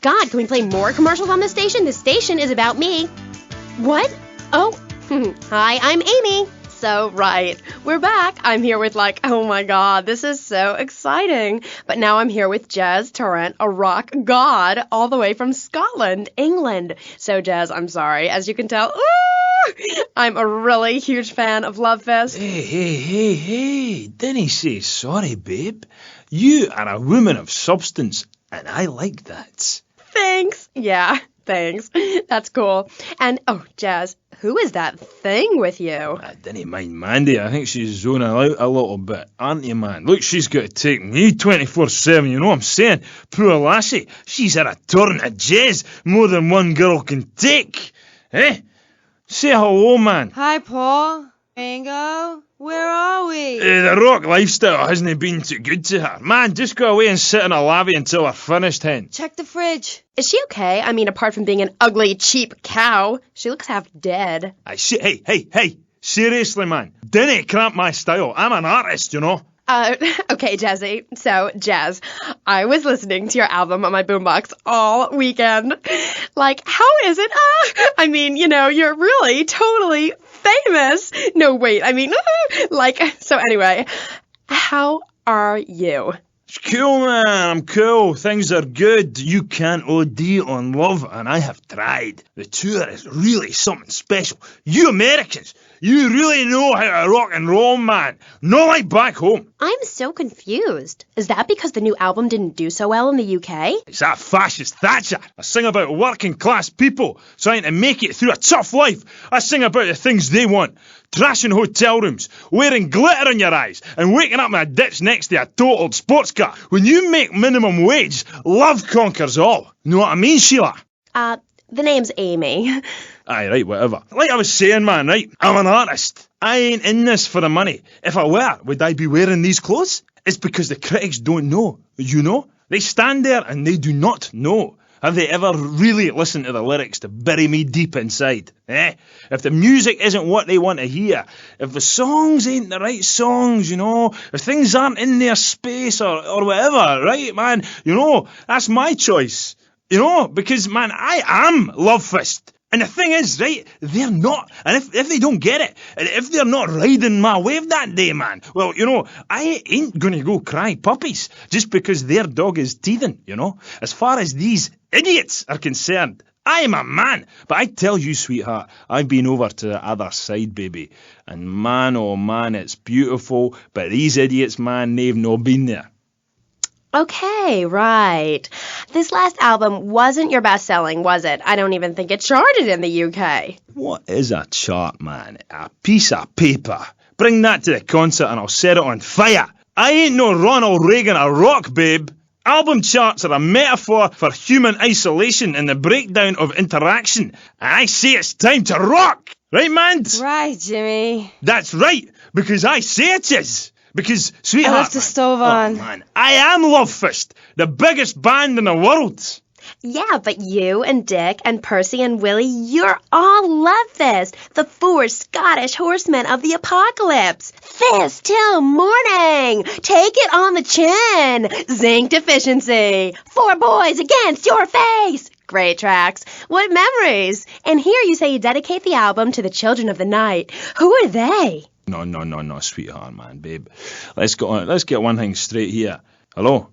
God, can we play more commercials on this station? This station is about me. What? Oh, hi, I'm Amy. So, right, we're back. I'm here with oh my God, this is so exciting. But now I'm here with Jez Tarrant, a rock god, all the way from Scotland, England. So, Jez, I'm sorry. As you can tell, I'm a really huge fan of Lovefest. Hey, didn't say sorry, babe. You are a woman of substance, and I like that. Thanks. Yeah, thanks. That's cool. And, Jez, who is that thing with you? I didn't mind Mandy. I think she's zoning out a little bit, aren't you, man? Look, she's got to take me 24/7, you know what I'm saying? Poor lassie, she's had a turn at Jez more than one girl can take. Eh? Say hello, man. Hi, Paul. Ringo. Where are we? The rock lifestyle hasn't been too good to her. Man, just go away and sit in a lavvy until we're finished, hen. Check the fridge. Is she okay? I mean, apart from being an ugly, cheap cow, she looks half dead. Hey. Seriously, man. Dinna cramp my style. I'm an artist, you know. Okay, Jazzy. So, Jazz, I was listening to your album on my boombox all weekend. How is it? I mean, you're really totally famous. No, wait, I mean, so anyway, how are you? It's cool, man. I'm cool. Things are good. You can't OD on love, and I have tried. The tour is really something special. You Americans, you really know how to rock and roll, man. Not like back home. I'm so confused. Is that because the new album didn't do so well in the UK? It's that fascist Thatcher. I sing about working class people trying to make it through a tough life. I sing about the things they want. Trashing hotel rooms, wearing glitter in your eyes, and waking up in a ditch next to a totaled sports car. When you make minimum wage, love conquers all. Know what I mean, Sheila? The name's Amy. Aye, right, whatever. Like I was saying, man, right? I'm an artist. I ain't in this for the money. If I were, would I be wearing these clothes? It's because the critics don't know. You know? They stand there and they do not know. Have they ever really listened to the lyrics to bury me deep inside? If the music isn't what they want to hear, if the songs ain't the right songs, if things aren't in their space or whatever, right, man, that's my choice. Because, man, I am Lovefist. And the thing is, right, they're not. And if they don't get it, and if they're not riding my wave that day, man, well, I ain't going to go cry puppies just because their dog is teething, As far as these idiots are concerned, I am a man. But I tell you, sweetheart, I've been over to the other side, baby. And man, oh man, it's beautiful. But these idiots, man, they've not been there. Okay, right. This last album wasn't your best-selling, was it? I don't even think it charted in the UK. What is a chart, man? A piece of paper. Bring that to the concert and I'll set it on fire. I ain't no Ronald Reagan or rock, babe. Album charts are a metaphor for human isolation and the breakdown of interaction. And I say it's time to rock. Right, man? Right, Jimmy. That's right, because I say it is. Because, sweetheart, I left the stove on. Oh, man, I am Lovefist, the biggest band in the world. Yeah, but you and Dick and Percy and Willie, you're all Lovefist, the 4 Scottish horsemen of the apocalypse. Fist till morning. Take it on the chin. Zinc deficiency. 4 boys against your face. Great tracks. What memories. And here you say you dedicate the album to the children of the night. Who are they? No, sweetheart, man, babe. Let's get one thing straight here. Hello?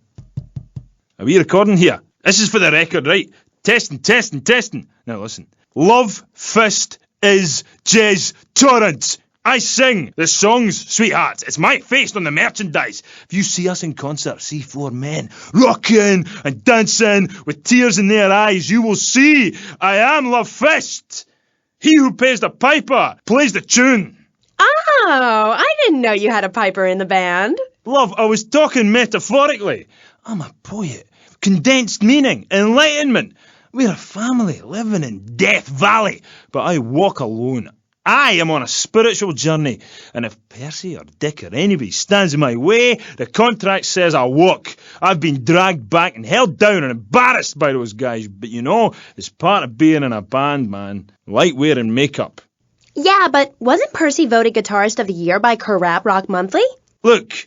Are we recording here? This is for the record, right? Testing. Now listen. Lovefist is Jez Tarrant. I sing the songs, sweethearts. It's my face on the merchandise. If you see us in concert, see 4 men rocking and dancing with tears in their eyes, you will see I am Lovefist. He who pays the piper plays the tune. Oh, I didn't know you had a piper in the band. Love, I was talking metaphorically. I'm a poet. Condensed meaning, enlightenment. We're a family living in Death Valley, but I walk alone. I am on a spiritual journey, and if Percy or Dick or anybody stands in my way, the contract says I walk. I've been dragged back and held down and embarrassed by those guys, but it's part of being in a band, man. Like wearing makeup. Yeah, but wasn't Percy voted Guitarist of the Year by Kerrap Rock Monthly? Look,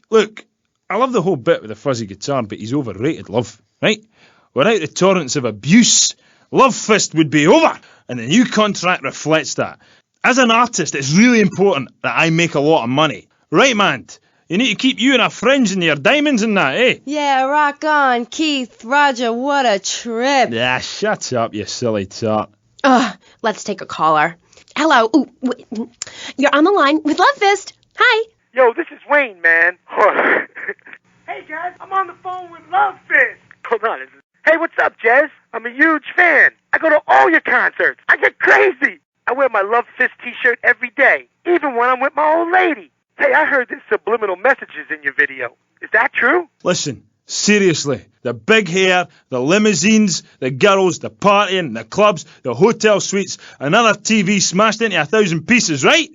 I love the whole bit with the fuzzy guitar, but he's overrated, love, right? Without the torrents of abuse, Love Fist would be over, and the new contract reflects that. As an artist, it's really important that I make a lot of money. Right, man? You need to keep you and our friends and your diamonds and that, eh? Yeah, rock on, Keith. Roger, what a trip. Yeah, shut up, you silly tart. Let's take a caller. Hello. Ooh, wait. You're on the line with Love Fist. Hi. Yo, this is Wayne, man. Hey, guys, I'm on the phone with Love Fist. Hold on. Hey, what's up, Jez? I'm a huge fan. I go to all your concerts. I get crazy. I wear my Love Fist t-shirt every day, even when I'm with my old lady. Hey, I heard there's subliminal messages in your video. Is that true? Listen, seriously, the big hair, the limousines, the girls, the partying, the clubs, the hotel suites, another TV smashed into 1,000 pieces, right?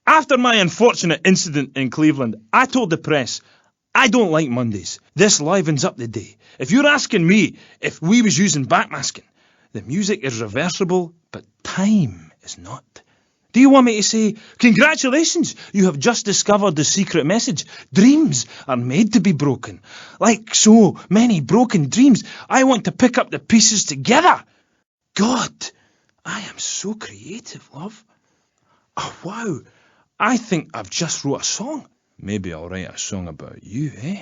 After my unfortunate incident in Cleveland, I told the press, I don't like Mondays. This livens up the day. If you're asking me if we was using backmasking, the music is reversible, but time is not. Do you want me to say, congratulations, you have just discovered the secret message. Dreams are made to be broken. Like so many broken dreams, I want to pick up the pieces together. God, I am so creative, love. Oh, wow, I think I've just wrote a song. Maybe I'll write a song about you, eh?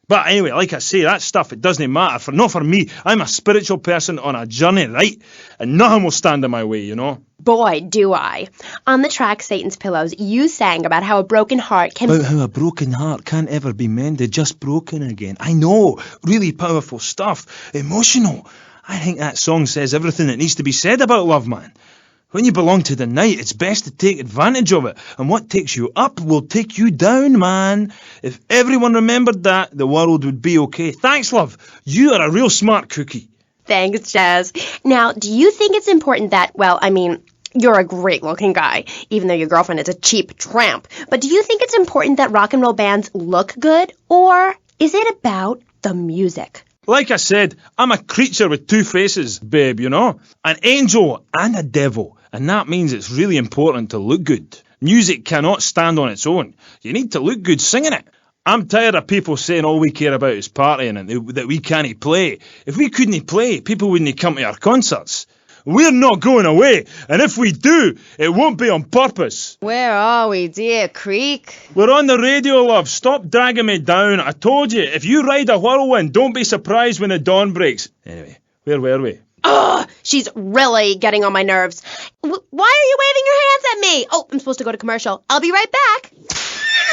But anyway, like I say, that stuff, it doesn't matter. Not for me. I'm a spiritual person on a journey, right? And nothing will stand in my way, you know? Boy, do I. On the track Satan's Pillows, you sang about how a broken heart can... About how a broken heart can't ever be mended, just broken again. I know. Really powerful stuff. Emotional. I think that song says everything that needs to be said about love, man. When you belong to the night, it's best to take advantage of it. And what takes you up will take you down, man. If everyone remembered that, the world would be okay. Thanks, love. You are a real smart cookie. Thanks, Jazz. Now, do you think it's important that, well, I mean, you're a great-looking guy, even though your girlfriend is a cheap tramp. But do you think it's important that rock and roll bands look good? Or is it about the music? Like I said, I'm a creature with two faces, babe, you know? An angel and a devil. And that means it's really important to look good. Music cannot stand on its own. You need to look good singing it. I'm tired of people saying all we care about is partying and that we can't play. If we couldn't play, people wouldn't come to our concerts. We're not going away, and if we do, it won't be on purpose. Where are we, dear Creek? We're on the radio, love. Stop dragging me down. I told you, if you ride a whirlwind, don't be surprised when the dawn breaks. Anyway, where were we? Ugh, she's really getting on my nerves. Why are you waving your hands at me? Oh, I'm supposed to go to commercial. I'll be right back.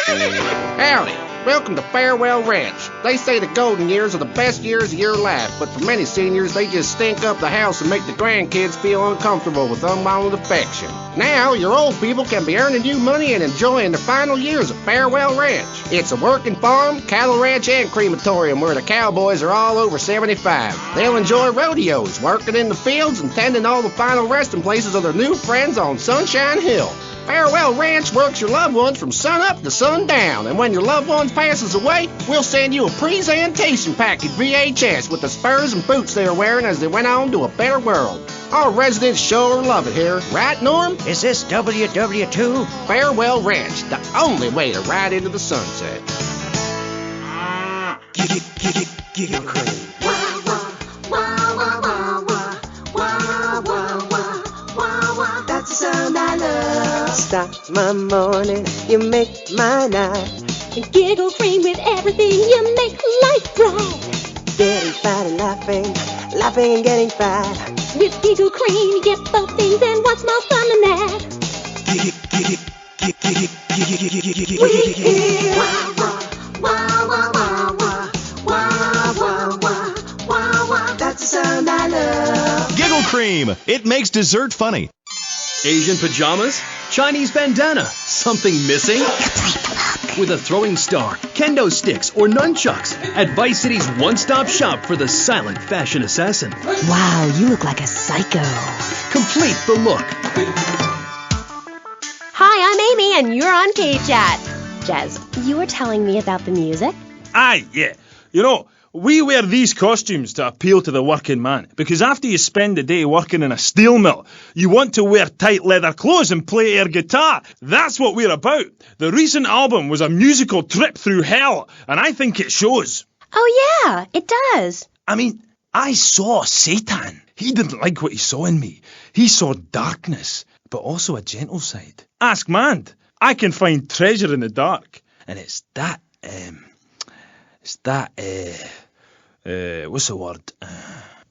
Howdy. Welcome to Farewell Ranch. They say the golden years are the best years of your life, but for many seniors, they just stink up the house and make the grandkids feel uncomfortable with unwanted affection. Now, your old people can be earning you money and enjoying the final years of Farewell Ranch. It's a working farm, cattle ranch, and crematorium where the cowboys are all over 75. They'll enjoy rodeos, working in the fields, and tending all the final resting places of their new friends on Sunshine Hill. Farewell Ranch works your loved ones from sun up to sundown, and when your loved ones passes away, we'll send you a presentation package VHS with the spurs and boots they were wearing as they went on to a better world. Our residents sure love it here, right, Norm? Is this WW2? Farewell Ranch, the only way to ride into the sunset. Giggle Cream. That's the sound I love. Stop my morning, you make my night. And Giggle Cream with everything, you make life bright. Getting fat and laughing and getting fat. With Giggle Cream, you get both things, and what's more fun than that? We hear wah wah wah wah wah wah wah wah. That's the sound I love. Giggle Cream. It makes dessert funny. Asian pajamas? Chinese bandana? Something missing? With a throwing star, kendo sticks, or nunchucks at Vice City's one-stop shop for the silent fashion assassin. Wow, you look like a psycho. Complete the look. Hi, I'm Amy, and you're on K-Chat. Jez, you were telling me about the music? Aye, yeah. You know, We wear these costumes to appeal to the working man, because after you spend the day working in a steel mill, you want to wear tight leather clothes and play air guitar. That's what we're about. The recent album was a musical trip through hell, and I think it shows. Oh yeah, it does. I mean, I saw Satan. He didn't like what he saw in me. He saw darkness, but also a gentle side. Ask Mand. I can find treasure in the dark. And it's that, what's the word?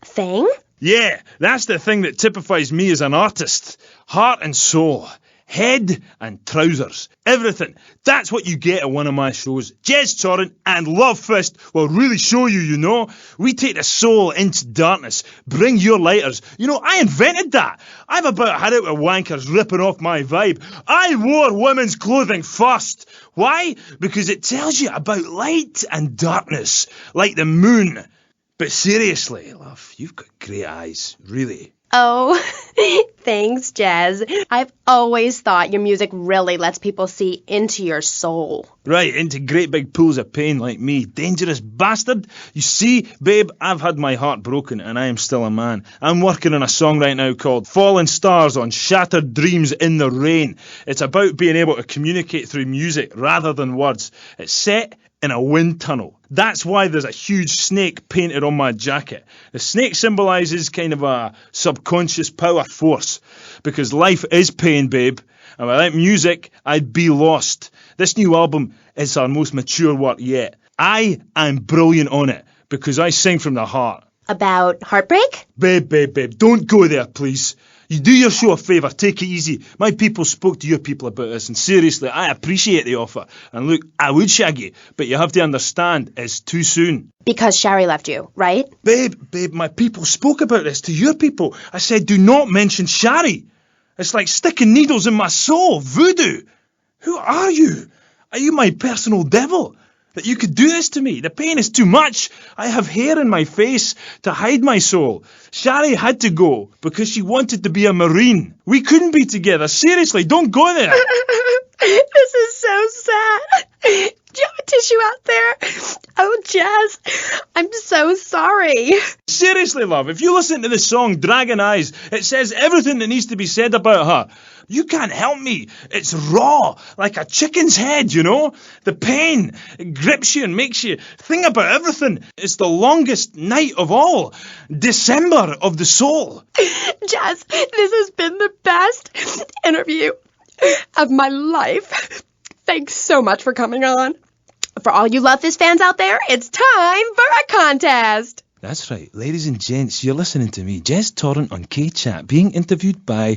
Thing? Yeah, that's the thing that typifies me as an artist. Heart and soul. Head and trousers. Everything. That's what you get at one of my shows. Jez Torrent and Love Fist will really show you, you know. We take the soul into darkness. Bring your lighters. You know, I invented that. I've about had it with wankers ripping off my vibe. I wore women's clothing first. Why? Because it tells you about light and darkness. Like the moon. But seriously, love, you've got great eyes. Really. Oh, thanks, Jez. I've always thought your music really lets people see into your soul. Right, into great big pools of pain like me. Dangerous bastard. You see, babe, I've had my heart broken and I am still a man. I'm working on a song right now called Fallen Stars on Shattered Dreams in the Rain. It's about being able to communicate through music rather than words. It's set in a wind tunnel. That's why there's a huge snake painted on my jacket. The snake symbolises kind of a subconscious power force. Because life is pain, babe. And without music, I'd be lost. This new album is our most mature work yet. I am brilliant on it because I sing from the heart. About heartbreak? Babe, don't go there, please. You do your show a favour, take it easy. My people spoke to your people about this, and seriously, I appreciate the offer. And look, I would shag you, but you have to understand, it's too soon. Because Shari left you, right? Babe, my people spoke about this to your people. I said, do not mention Shari. It's like sticking needles in my soul, voodoo. Who are you? Are you my personal devil? That you could do this to me? The pain is too much. I have hair in my face to hide my soul. Shari had to go because she wanted to be a Marine. We couldn't be together. Seriously, don't go there. This is so sad. Do you have a tissue out there? Oh, Jez, I'm so sorry. Seriously, love, if you listen to the song Dragon Eyes, it says everything that needs to be said about her. You can't help me. It's raw, like a chicken's head, you know? The pain, it grips you and makes you think about everything. It's the longest night of all. December of the soul. Jez, this has been the best interview of my life. Thanks so much for coming on. For all you Love Fist fans out there, it's time for a contest. That's right. Ladies and gents, you're listening to me, Jez Torrent on K-Chat, being interviewed by...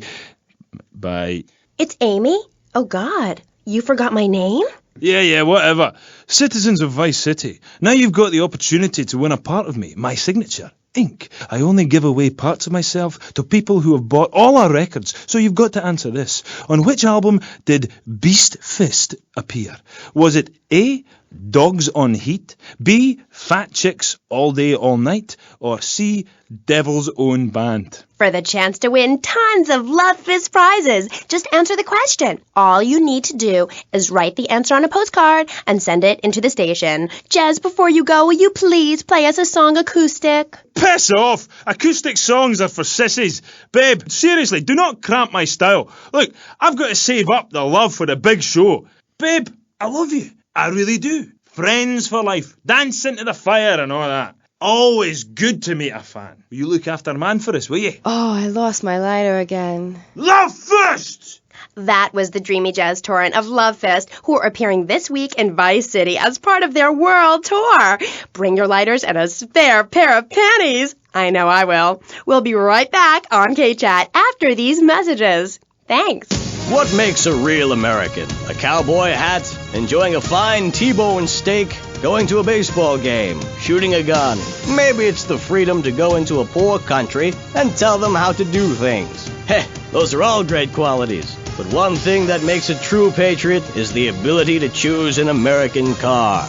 It's Amy? Oh, God. You forgot my name? Yeah, whatever. Citizens of Vice City. Now you've got the opportunity to win a part of me, my signature. Ink. I only give away parts of myself to people who have bought all our records, so you've got to answer this. On which album did Beast Fist appear? Was it A, Dogs on Heat, B, Fat Chicks All Day All Night, or C, Devil's Own Band? For the chance to win tons of Love Fist prizes, just answer the question. All you need to do is write the answer on a postcard and send it into the station. Jez, before you go, will you please play us a song acoustic? Piss off! Acoustic songs are for sissies. Babe, seriously, do not cramp my style. Look, I've got to save up the love for the big show. Babe, I love you. I really do. Friends for life. Dance into the fire and all that. Always good to meet a fan. Will you look after man for us, will you? Oh, I lost my lighter again. Love Fist! That was the dreamy Jez Torrent of Love Fist, who are appearing this week in Vice City as part of their world tour. Bring your lighters and a spare pair of panties. I know I will. We'll be right back on K-Chat after these messages. Thanks. What makes a real American? A cowboy hat, enjoying a fine T-bone steak, going to a baseball game, shooting a gun. Maybe it's the freedom to go into a poor country and tell them how to do things. Heh, those are all great qualities. But one thing that makes a true patriot is the ability to choose an American car.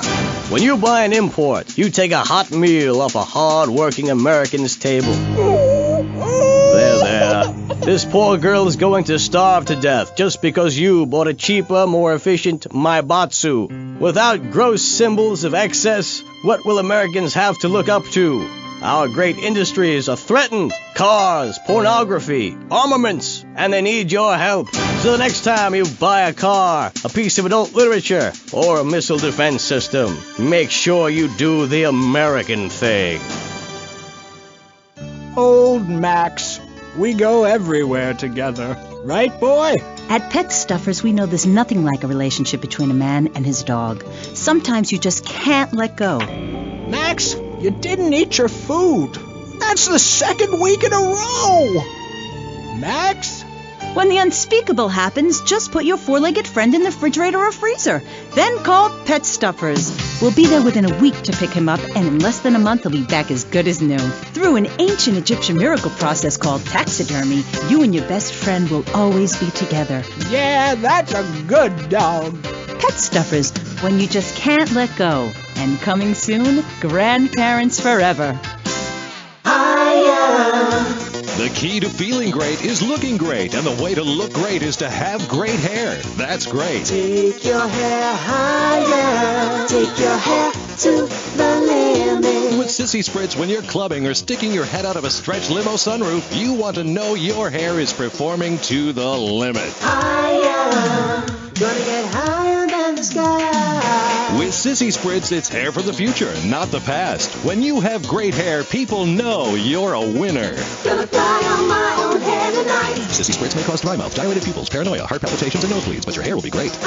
When you buy an import, you take a hot meal off a hard-working American's table. There. This poor girl is going to starve to death just because you bought a cheaper, more efficient Maibatsu. Without gross symbols of excess, what will Americans have to look up to? Our great industries are threatened. Cars, pornography, armaments, and they need your help. So the next time you buy a car, a piece of adult literature, or a missile defense system, make sure you do the American thing. Old Max. We go everywhere together. Right, boy? At Pet Stuffers, we know there's nothing like a relationship between a man and his dog. Sometimes you just can't let go. Max, you didn't eat your food. That's the second week in a row. Max? When the unspeakable happens, just put your four-legged friend in the refrigerator or freezer. Then call Pet Stuffers. We'll be there within a week to pick him up, and in less than a month he'll be back as good as new. Through an ancient Egyptian miracle process called taxidermy, you and your best friend will always be together. Yeah, that's a good dog. Pet Stuffers, when you just can't let go. And coming soon, grandparents forever. The key to feeling great is looking great, and the way to look great is to have great hair. That's great. Take your hair higher. Take your hair to the limit. With Sissy Spritz, when you're clubbing or sticking your head out of a stretch limo sunroof, you want to know your hair is performing to the limit. Higher. Gonna get higher than the sky. With Sissy Spritz, it's hair for the future, not the past. When you have great hair, people know you're a winner. Gonna fly on my own hair tonight. Sissy Spritz may cause dry mouth, dilated pupils, paranoia, heart palpitations, and nosebleeds, but your hair will be great.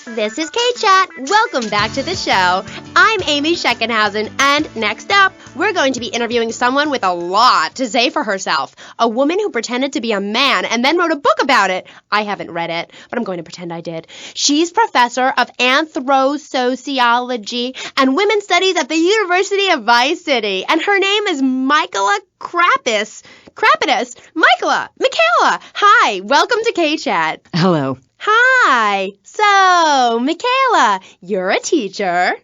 This is K-Chat. Welcome back to the show. I'm Amy Scheckenhausen, and next up, we're going to be interviewing someone with a lot to say for herself. A woman who pretended to be a man and then wrote a book about it. I haven't read it, but I'm going to pretend I did. She's professor of anthro-sociology and women's studies at the University of Vice City, and her name is Michaela Krapitus. Michaela! Hi, welcome to K-Chat. Hello. Hi. So, Michaela, you're a teacher.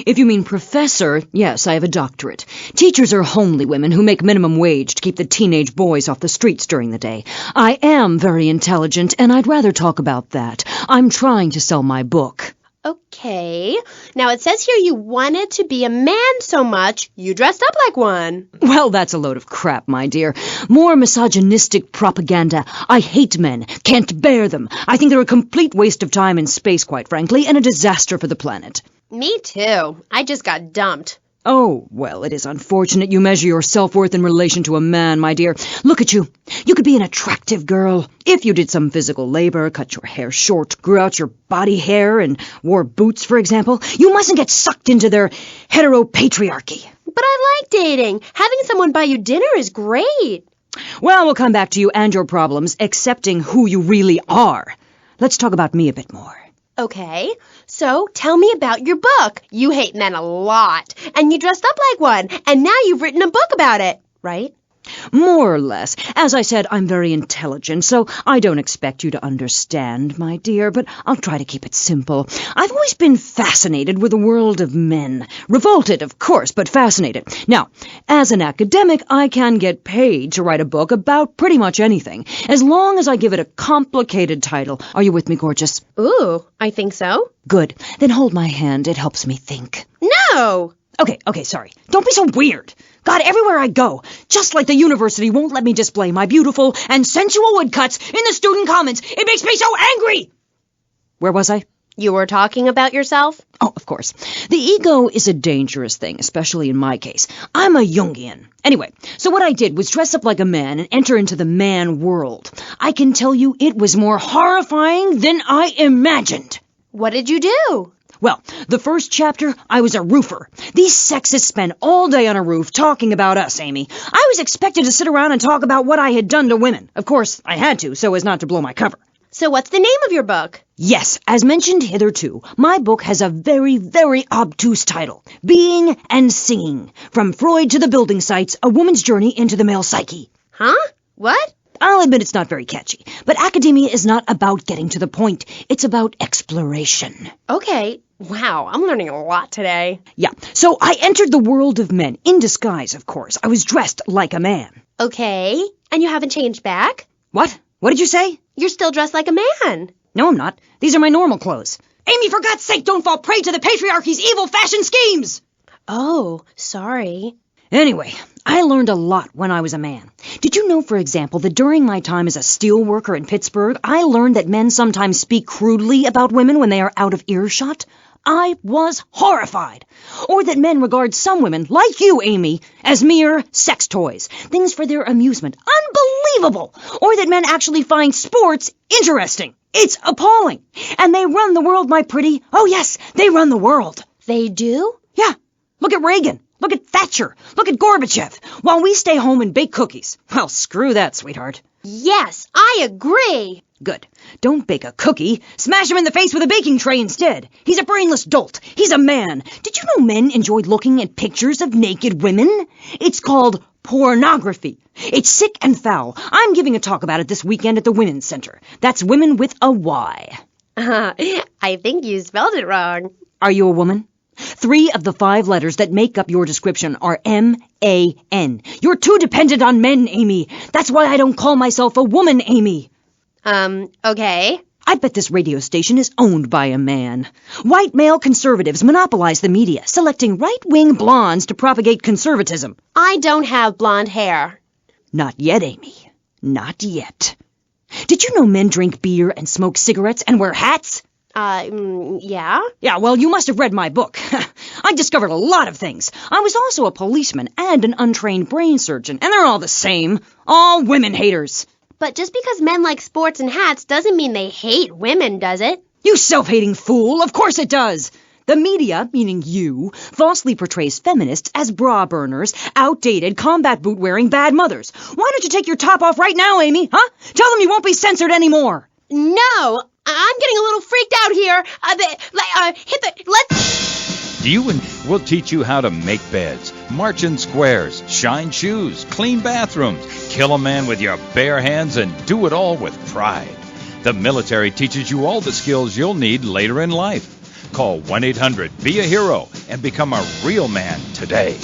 If you mean professor, yes, I have a doctorate. Teachers are homely women who make minimum wage to keep the teenage boys off the streets during the day. I am very intelligent, and I'd rather talk about that. I'm trying to sell my book. Okay. Now, it says here you wanted to be a man so much, you dressed up like one. Well, that's a load of crap, my dear. More misogynistic propaganda. I hate men. Can't bear them. I think they're a complete waste of time and space, quite frankly, and a disaster for the planet. Me too. I just got dumped. Oh, well, it is unfortunate you measure your self-worth in relation to a man, my dear. Look at you. You could be an attractive girl if you did some physical labor, cut your hair short, grew out your body hair, and wore boots, for example. You mustn't get sucked into their heteropatriarchy. But I like dating. Having someone buy you dinner is great. Well, we'll come back to you and your problems, accepting who you really are. Let's talk about me a bit more. Okay, so tell me about your book. You hate men a lot, and you dressed up like one, and now you've written a book about it, right? More or less. As I said, I'm very intelligent, so I don't expect you to understand, my dear, but I'll try to keep it simple. I've always been fascinated with the world of men. Revolted, of course, but fascinated. Now, as an academic, I can get paid to write a book about pretty much anything, as long as I give it a complicated title. Are you with me, gorgeous? Ooh, I think so. Good. Then hold my hand. It helps me think. No! Okay, sorry. Don't be so weird. God, everywhere I go, just like the university won't let me display my beautiful and sensual woodcuts in the student commons. It makes me so angry! Where was I? You were talking about yourself? Oh, of course. The ego is a dangerous thing, especially in my case. I'm a Jungian. Anyway, so what I did was dress up like a man and enter into the man world. I can tell you it was more horrifying than I imagined. What did you do? Well, the first chapter, I was a roofer. These sexists spend all day on a roof talking about us, Amy. I was expected to sit around and talk about what I had done to women. Of course, I had to, so as not to blow my cover. So what's the name of your book? Yes, as mentioned hitherto, my book has a very, very obtuse title. Being and Singing. From Freud to the Building Sites, A Woman's Journey into the Male Psyche. Huh? What? I'll admit it's not very catchy, but academia is not about getting to the point. It's about exploration. Okay. Wow, I'm learning a lot today. Yeah, so I entered the world of men, in disguise, of course. I was dressed like a man. Okay, and you haven't changed back? What? What did you say? You're still dressed like a man. No, I'm not. These are my normal clothes. Amy, for God's sake, don't fall prey to the patriarchy's evil fashion schemes! Oh, sorry. Anyway, I learned a lot when I was a man. Did you know, for example, that during my time as a steel worker in Pittsburgh, I learned that men sometimes speak crudely about women when they are out of earshot? I was horrified. Or that men regard some women, like you, Amy, as mere sex toys, things for their amusement. Unbelievable! Or that men actually find sports interesting. It's appalling. And they run the world, my pretty. Oh, yes, they run the world. They do? Yeah. Look at Reagan. Look at Thatcher. Look at Gorbachev. While we stay home and bake cookies. Well, screw that, sweetheart. Yes, I agree. Good. Don't bake a cookie. Smash him in the face with a baking tray instead. He's a brainless dolt. He's a man. Did you know men enjoy looking at pictures of naked women? It's called pornography. It's sick and foul. I'm giving a talk about it this weekend at the Women's Center. That's women with a Y. I think you spelled it wrong. Are you a woman? 3 of the 5 letters that make up your description are M-A-N. You're too dependent on men, Amy. That's why I don't call myself a woman, Amy. Okay. I bet this radio station is owned by a man. White male conservatives monopolize the media, selecting right-wing blondes to propagate conservatism. I don't have blonde hair. Not yet, Amy. Not yet. Did you know men drink beer and smoke cigarettes and wear hats? Yeah? Yeah, well, you must have read my book. I discovered a lot of things. I was also a policeman and an untrained brain surgeon, and they're all the same. All women haters. But just because men like sports and hats doesn't mean they hate women, does it? You self-hating fool! Of course it does! The media, meaning you, falsely portrays feminists as bra burners, outdated, combat boot-wearing bad mothers. Why don't you take your top off right now, Amy, huh? Tell them you won't be censored anymore. No! I'm getting a little freaked out here. We'll teach you how to make beds, march in squares, shine shoes, clean bathrooms, kill a man with your bare hands, and do it all with pride. The military teaches you all the skills you'll need later in life. Call 1-800-BE-A-HERO and become a real man today.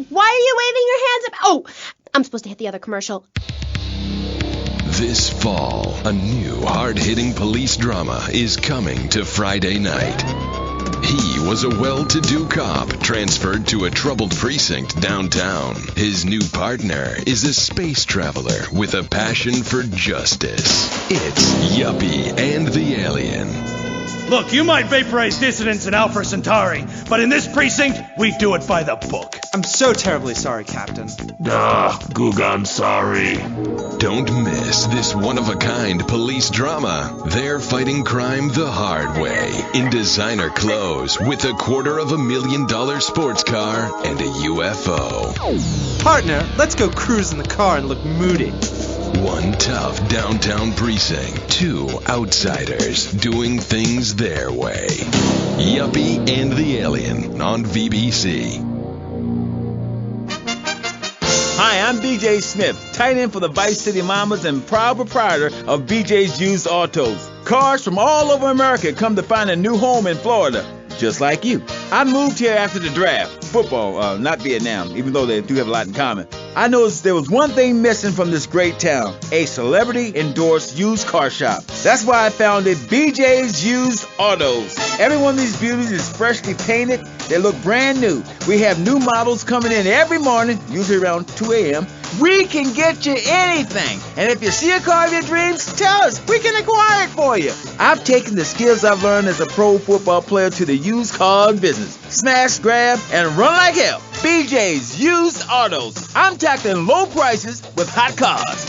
Why are you waving your hands up? Oh, I'm supposed to hit the other commercial. This fall, a new hard-hitting police drama is coming to Friday night. He was a well-to-do cop transferred to a troubled precinct downtown. His new partner is a space traveler with a passion for justice. It's Yuppie and the Alien. Look, you might vaporize dissidents in Alpha Centauri, but in this precinct, we do it by the book. I'm so terribly sorry, Captain. Gugan, sorry. Don't miss this one-of-a-kind police drama. They're fighting crime the hard way, in designer clothes, with $250,000 sports car and a UFO. Partner, let's go cruise in the car and look moody. One tough downtown precinct, 2 outsiders doing things their way. Yuppie and the Alien on VBC. Hi, I'm BJ Smith, tight end for the Vice City Mamas and proud proprietor of BJ's Used Autos. Cars from all over America come to find a new home in Florida, just like you. I moved here after the draft. Football, not Vietnam, even though they do have a lot in common. I noticed there was one thing missing from this great town, a celebrity-endorsed used car shop. That's why I founded BJ's Used Autos. Every one of these beauties is freshly painted. They look brand new. We have new models coming in every morning, usually around 2 a.m. We can get you anything. And if you see a car of your dreams, tell us. We can acquire it for you. I've taken the skills I've learned as a pro football player to the used car business. Smash, grab, and run like hell. BJ's Used Autos. I'm tackling low prices with hot cars.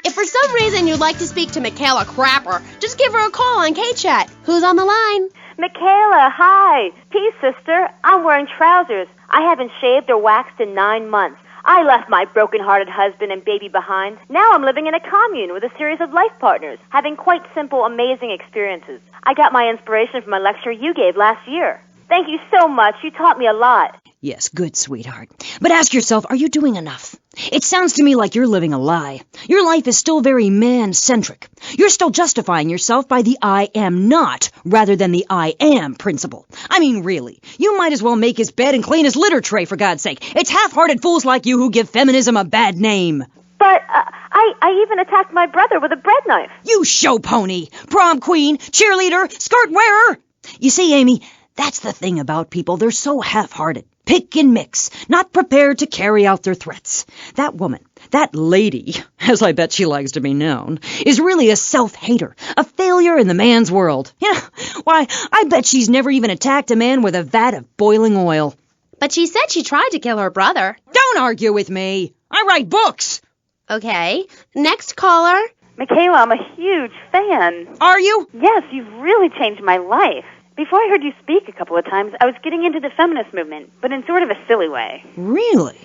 If for some reason you'd like to speak to Michaela Crapper, just give her a call on K-Chat. Who's on the line? Michaela, hi. Peace, sister. I'm wearing trousers. I haven't shaved or waxed in 9 months. I left my broken-hearted husband and baby behind. Now I'm living in a commune with a series of life partners, having quite simple, amazing experiences. I got my inspiration from a lecture you gave last year. Thank you so much. You taught me a lot. Yes, good, sweetheart. But ask yourself, are you doing enough? It sounds to me like you're living a lie. Your life is still very man-centric. You're still justifying yourself by the I am not, rather than the I am principle. I mean, really, you might as well make his bed and clean his litter tray, for God's sake. It's half-hearted fools like you who give feminism a bad name. But I even attacked my brother with a bread knife. You show pony, prom queen, cheerleader, skirt wearer. You see, Amy, that's the thing about people. They're so half-hearted. Pick and mix, not prepared to carry out their threats. That woman, that lady, as I bet she likes to be known, is really a self-hater, a failure in the man's world. Yeah, why, I bet she's never even attacked a man with a vat of boiling oil. But she said she tried to kill her brother. Don't argue with me. I write books. Okay, next caller. Michaela, I'm a huge fan. Are you? Yes, you've really changed my life. Before I heard you speak a couple of times, I was getting into the feminist movement, but in sort of a silly way. Really?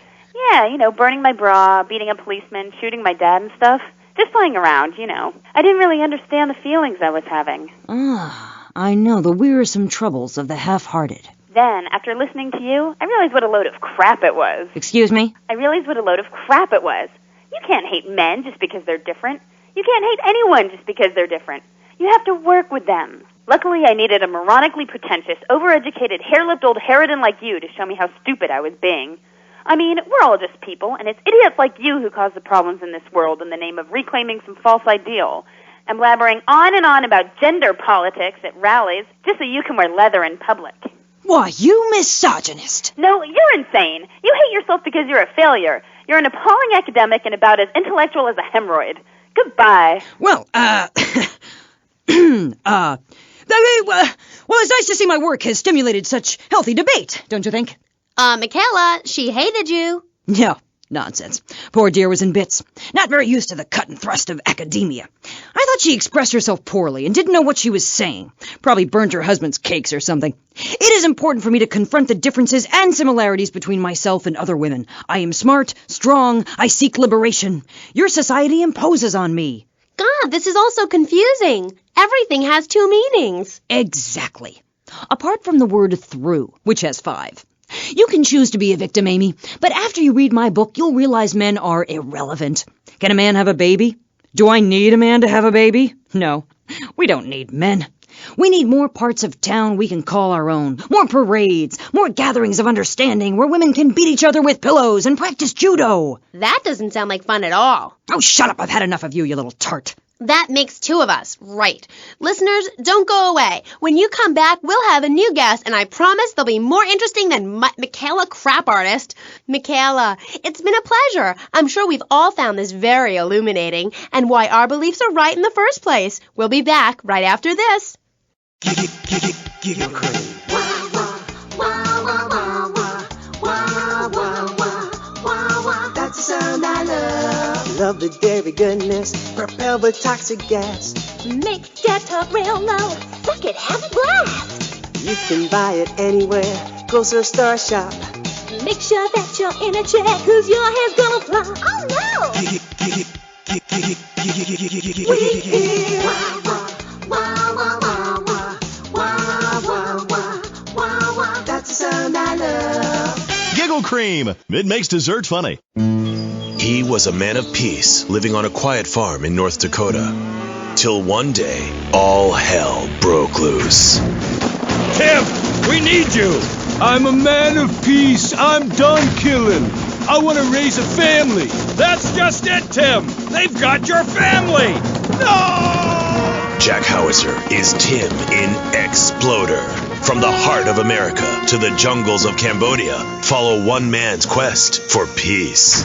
Yeah, burning my bra, beating a policeman, shooting my dad and stuff. Just playing around, I didn't really understand the feelings I was having. Ah, I know, the wearisome troubles of the half-hearted. Then, after listening to you, I realized what a load of crap it was. Excuse me? I realized what a load of crap it was. You can't hate men just because they're different. You can't hate anyone just because they're different. You have to work with them. Luckily, I needed a moronically pretentious, overeducated, hair-lipped old harridan like you to show me how stupid I was being. I mean, we're all just people, and it's idiots like you who cause the problems in this world in the name of reclaiming some false ideal. And blabbering on and on about gender politics at rallies just so you can wear leather in public. Why, you misogynist. No, you're insane. You hate yourself because you're a failure. You're an appalling academic and about as intellectual as a hemorrhoid. Goodbye. Well, well, it's nice to see my work has stimulated such healthy debate, don't you think? Michaela, she hated you. No, nonsense. Poor dear was in bits. Not very used to the cut and thrust of academia. I thought she expressed herself poorly and didn't know what she was saying. Probably burned her husband's cakes or something. It is important for me to confront the differences and similarities between myself and other women. I am smart, strong, I seek liberation. Your society imposes on me. God, this is all so confusing. Everything has two meanings. Exactly. Apart from the word through, which has 5. You can choose to be a victim, Amy, but after you read my book, you'll realize men are irrelevant. Can a man have a baby? Do I need a man to have a baby? No, we don't need men. We need more parts of town we can call our own, more parades, more gatherings of understanding where women can beat each other with pillows and practice judo. That doesn't sound like fun at all. Oh, shut up. I've had enough of you, you little tart. That makes 2 of us, right. Listeners, don't go away. When you come back, we'll have a new guest, and I promise they'll be more interesting than Michaela Crap Artist. Michaela, it's been a pleasure. I'm sure we've all found this very illuminating, and why our beliefs are right in the first place. We'll be back right after this. Giggle Cream. That's the sound I love. Love the dairy goodness, propelled with toxic gas. Make that talk real low. Suck it, have a blast. You can buy it anywhere. Go to a Star Shop. Make sure that you're in a chair, cause your hair's gonna fly. Oh no! We hear that's the sound I love. Giggle Cream. It makes dessert funny. He was a man of peace, living on a quiet farm in North Dakota. Till one day, all hell broke loose. Tim, we need you. I'm a man of peace. I'm done killing. I want to raise a family. That's just it, Tim. They've got your family. No! Jack Howitzer is Tim in Exploder. From the heart of America to the jungles of Cambodia, follow one man's quest for peace.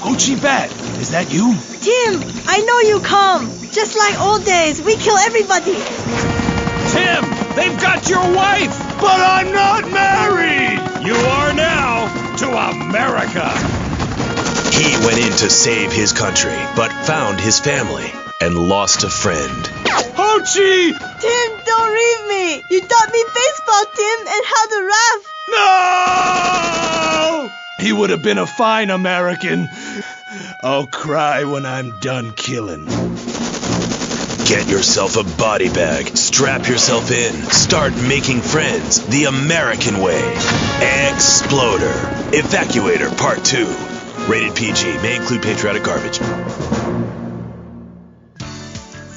Ho Chi Bat, is that you? Tim, I know you come. Just like old days, we kill everybody. Tim, they've got your wife. But I'm not married. You are now to America. He went in to save his country, but found his family and lost a friend. Ho Chi! Tim, don't leave me. You taught me baseball, Tim, and how to No! ref. He would have been a fine American. I'll cry when I'm done killing. Get yourself a body bag, strap yourself in, start making friends the American way. Exploder. Evacuator Part 2. Rated PG. May include patriotic garbage.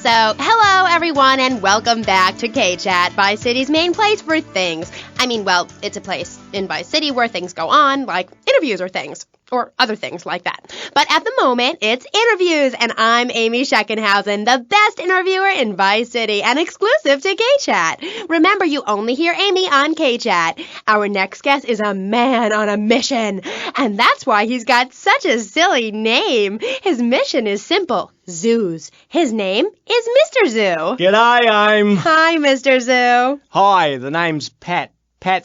So, hello everyone and welcome back to K-Chat, Vice City's main place for things. I mean, well, it's a place in Vice City where things go on, like interviews or things. or other things like that. But at the moment, it's interviews, and I'm Amy Scheckenhausen, the best interviewer in Vice City and exclusive to K-Chat. Remember, you only hear Amy on K-Chat. Our next guest is a man on a mission, and that's why he's got such a silly name. His mission is simple. Zoos. His name is Mr. Zoo. G'day, Hi, Mr. Zoo. Hi, the name's Pat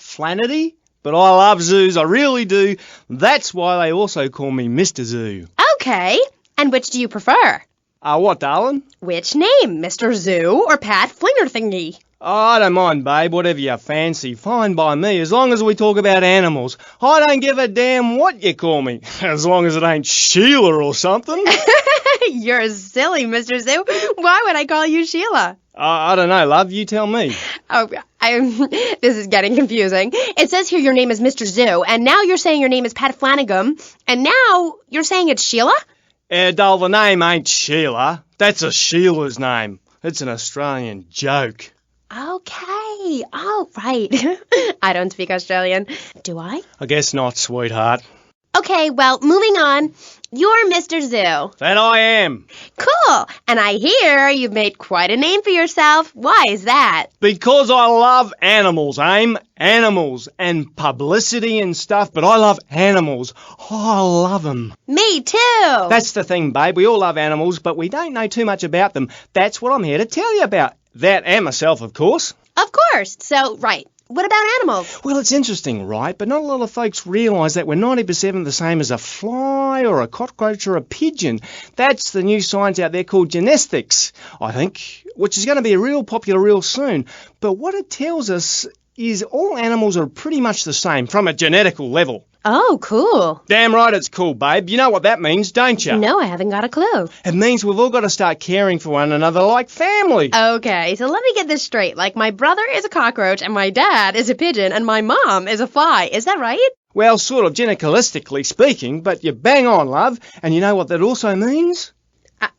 Flannery, but I love zoos, I really do. That's why they also call me Mr. Zoo. Okay, and which do you prefer? What, darling? Which name, Mr. Zoo or Pat Flingerthingy? Oh, I don't mind, babe, whatever you fancy. Fine by me, as long as we talk about animals. I don't give a damn what you call me, as long as it ain't Sheila or something. You're silly, Mr. Zoo. Why would I call you Sheila? I don't know, love, you tell me. Oh, this is getting confusing. It says here your name is Mr. Zoo, and now you're saying your name is Pat Flanagan, and now you're saying it's Sheila? Doll, the name ain't Sheila. That's a Sheila's name. It's an Australian joke. Okay, all right. I don't speak Australian. Do I? I guess not, sweetheart. Okay, well, moving on. You're Mr. Zoo. That I am. Cool. And I hear you've made quite a name for yourself. Why is that? Because I love animals, Aim. Animals and publicity and stuff, but I love animals. Oh, I love them. Me too. That's the thing, babe. We all love animals, but we don't know too much about them. That's what I'm here to tell you about. That and myself, of course. Of course. So, right. What about animals? Well, it's interesting, right? But not a lot of folks realise that we're 90% the same as a fly or a cockroach or a pigeon. That's the new science out there called genetics, I think, which is going to be real popular real soon. But what it tells us is all animals are pretty much the same from a genetical level. Oh, cool. Damn right it's cool, babe. You know what that means, don't you? No, I haven't got a clue. It means we've all got to start caring for one another like family. Okay, so let me get this straight. Like, my brother is a cockroach, and my dad is a pigeon, and my mom is a fly. Is that right? Well, sort of genetically speaking, but you're bang on, love. And you know what that also means?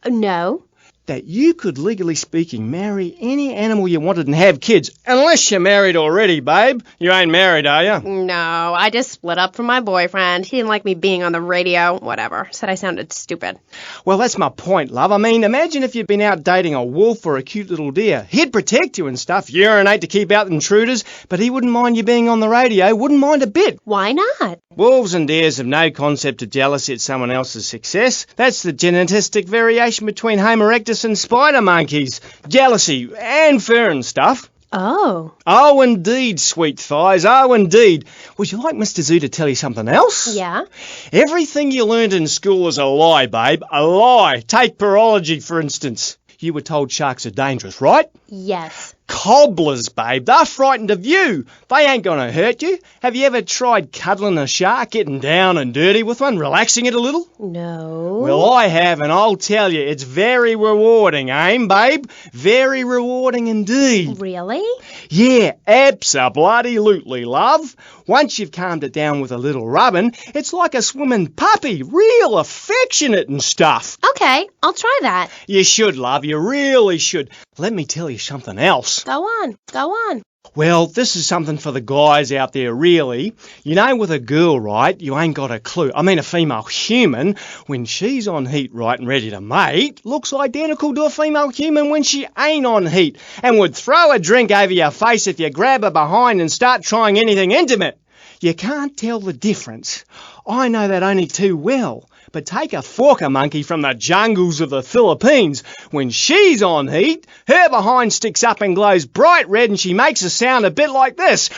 No. That you could, legally speaking, marry any animal you wanted and have kids. Unless you're married already, babe. You ain't married, are you? No, I just split up from my boyfriend. He didn't like me being on the radio. Whatever. Said I sounded stupid. Well, that's my point, love. I mean, imagine if you'd been out dating a wolf or a cute little deer. He'd protect you and stuff, urinate to keep out intruders, but he wouldn't mind you being on the radio. Wouldn't mind a bit. Why not? Wolves and deers have no concept of jealousy at someone else's success. That's the genetic variation between Homo erectus and spider monkeys. Jealousy and fur and stuff. Oh. Oh, indeed, sweet thighs. Oh, indeed. Would you like Mr. Zoo to tell you something else? Yeah. Everything you learned in school is a lie, babe. A lie. Take parology, for instance. You were told sharks are dangerous, right? Yes. Cobblers, babe. They're frightened of you. They ain't gonna hurt you. Have you ever tried cuddling a shark, getting down and dirty with one, relaxing it a little? No. Well, I have, and I'll tell you, it's very rewarding, babe? Very rewarding indeed. Really? Yeah, abso-bloody-lutely, love. Once you've calmed it down with a little rubbing, it's like a swimming puppy, real affectionate and stuff. Okay, I'll try that. You should, love, you really should. Let me tell you something else. Go on. Well, this is something for the guys out there, really. You know, with a girl, right, you ain't got a clue. I mean, a female human, when she's on heat, right, and ready to mate, looks identical to a female human when she ain't on heat, and would throw a drink over your face if you grab her behind and start trying anything intimate. You can't tell the difference. I know that only too well. But take a forker monkey from the jungles of the Philippines. When she's on heat, her behind sticks up and glows bright red and she makes a sound a bit like this.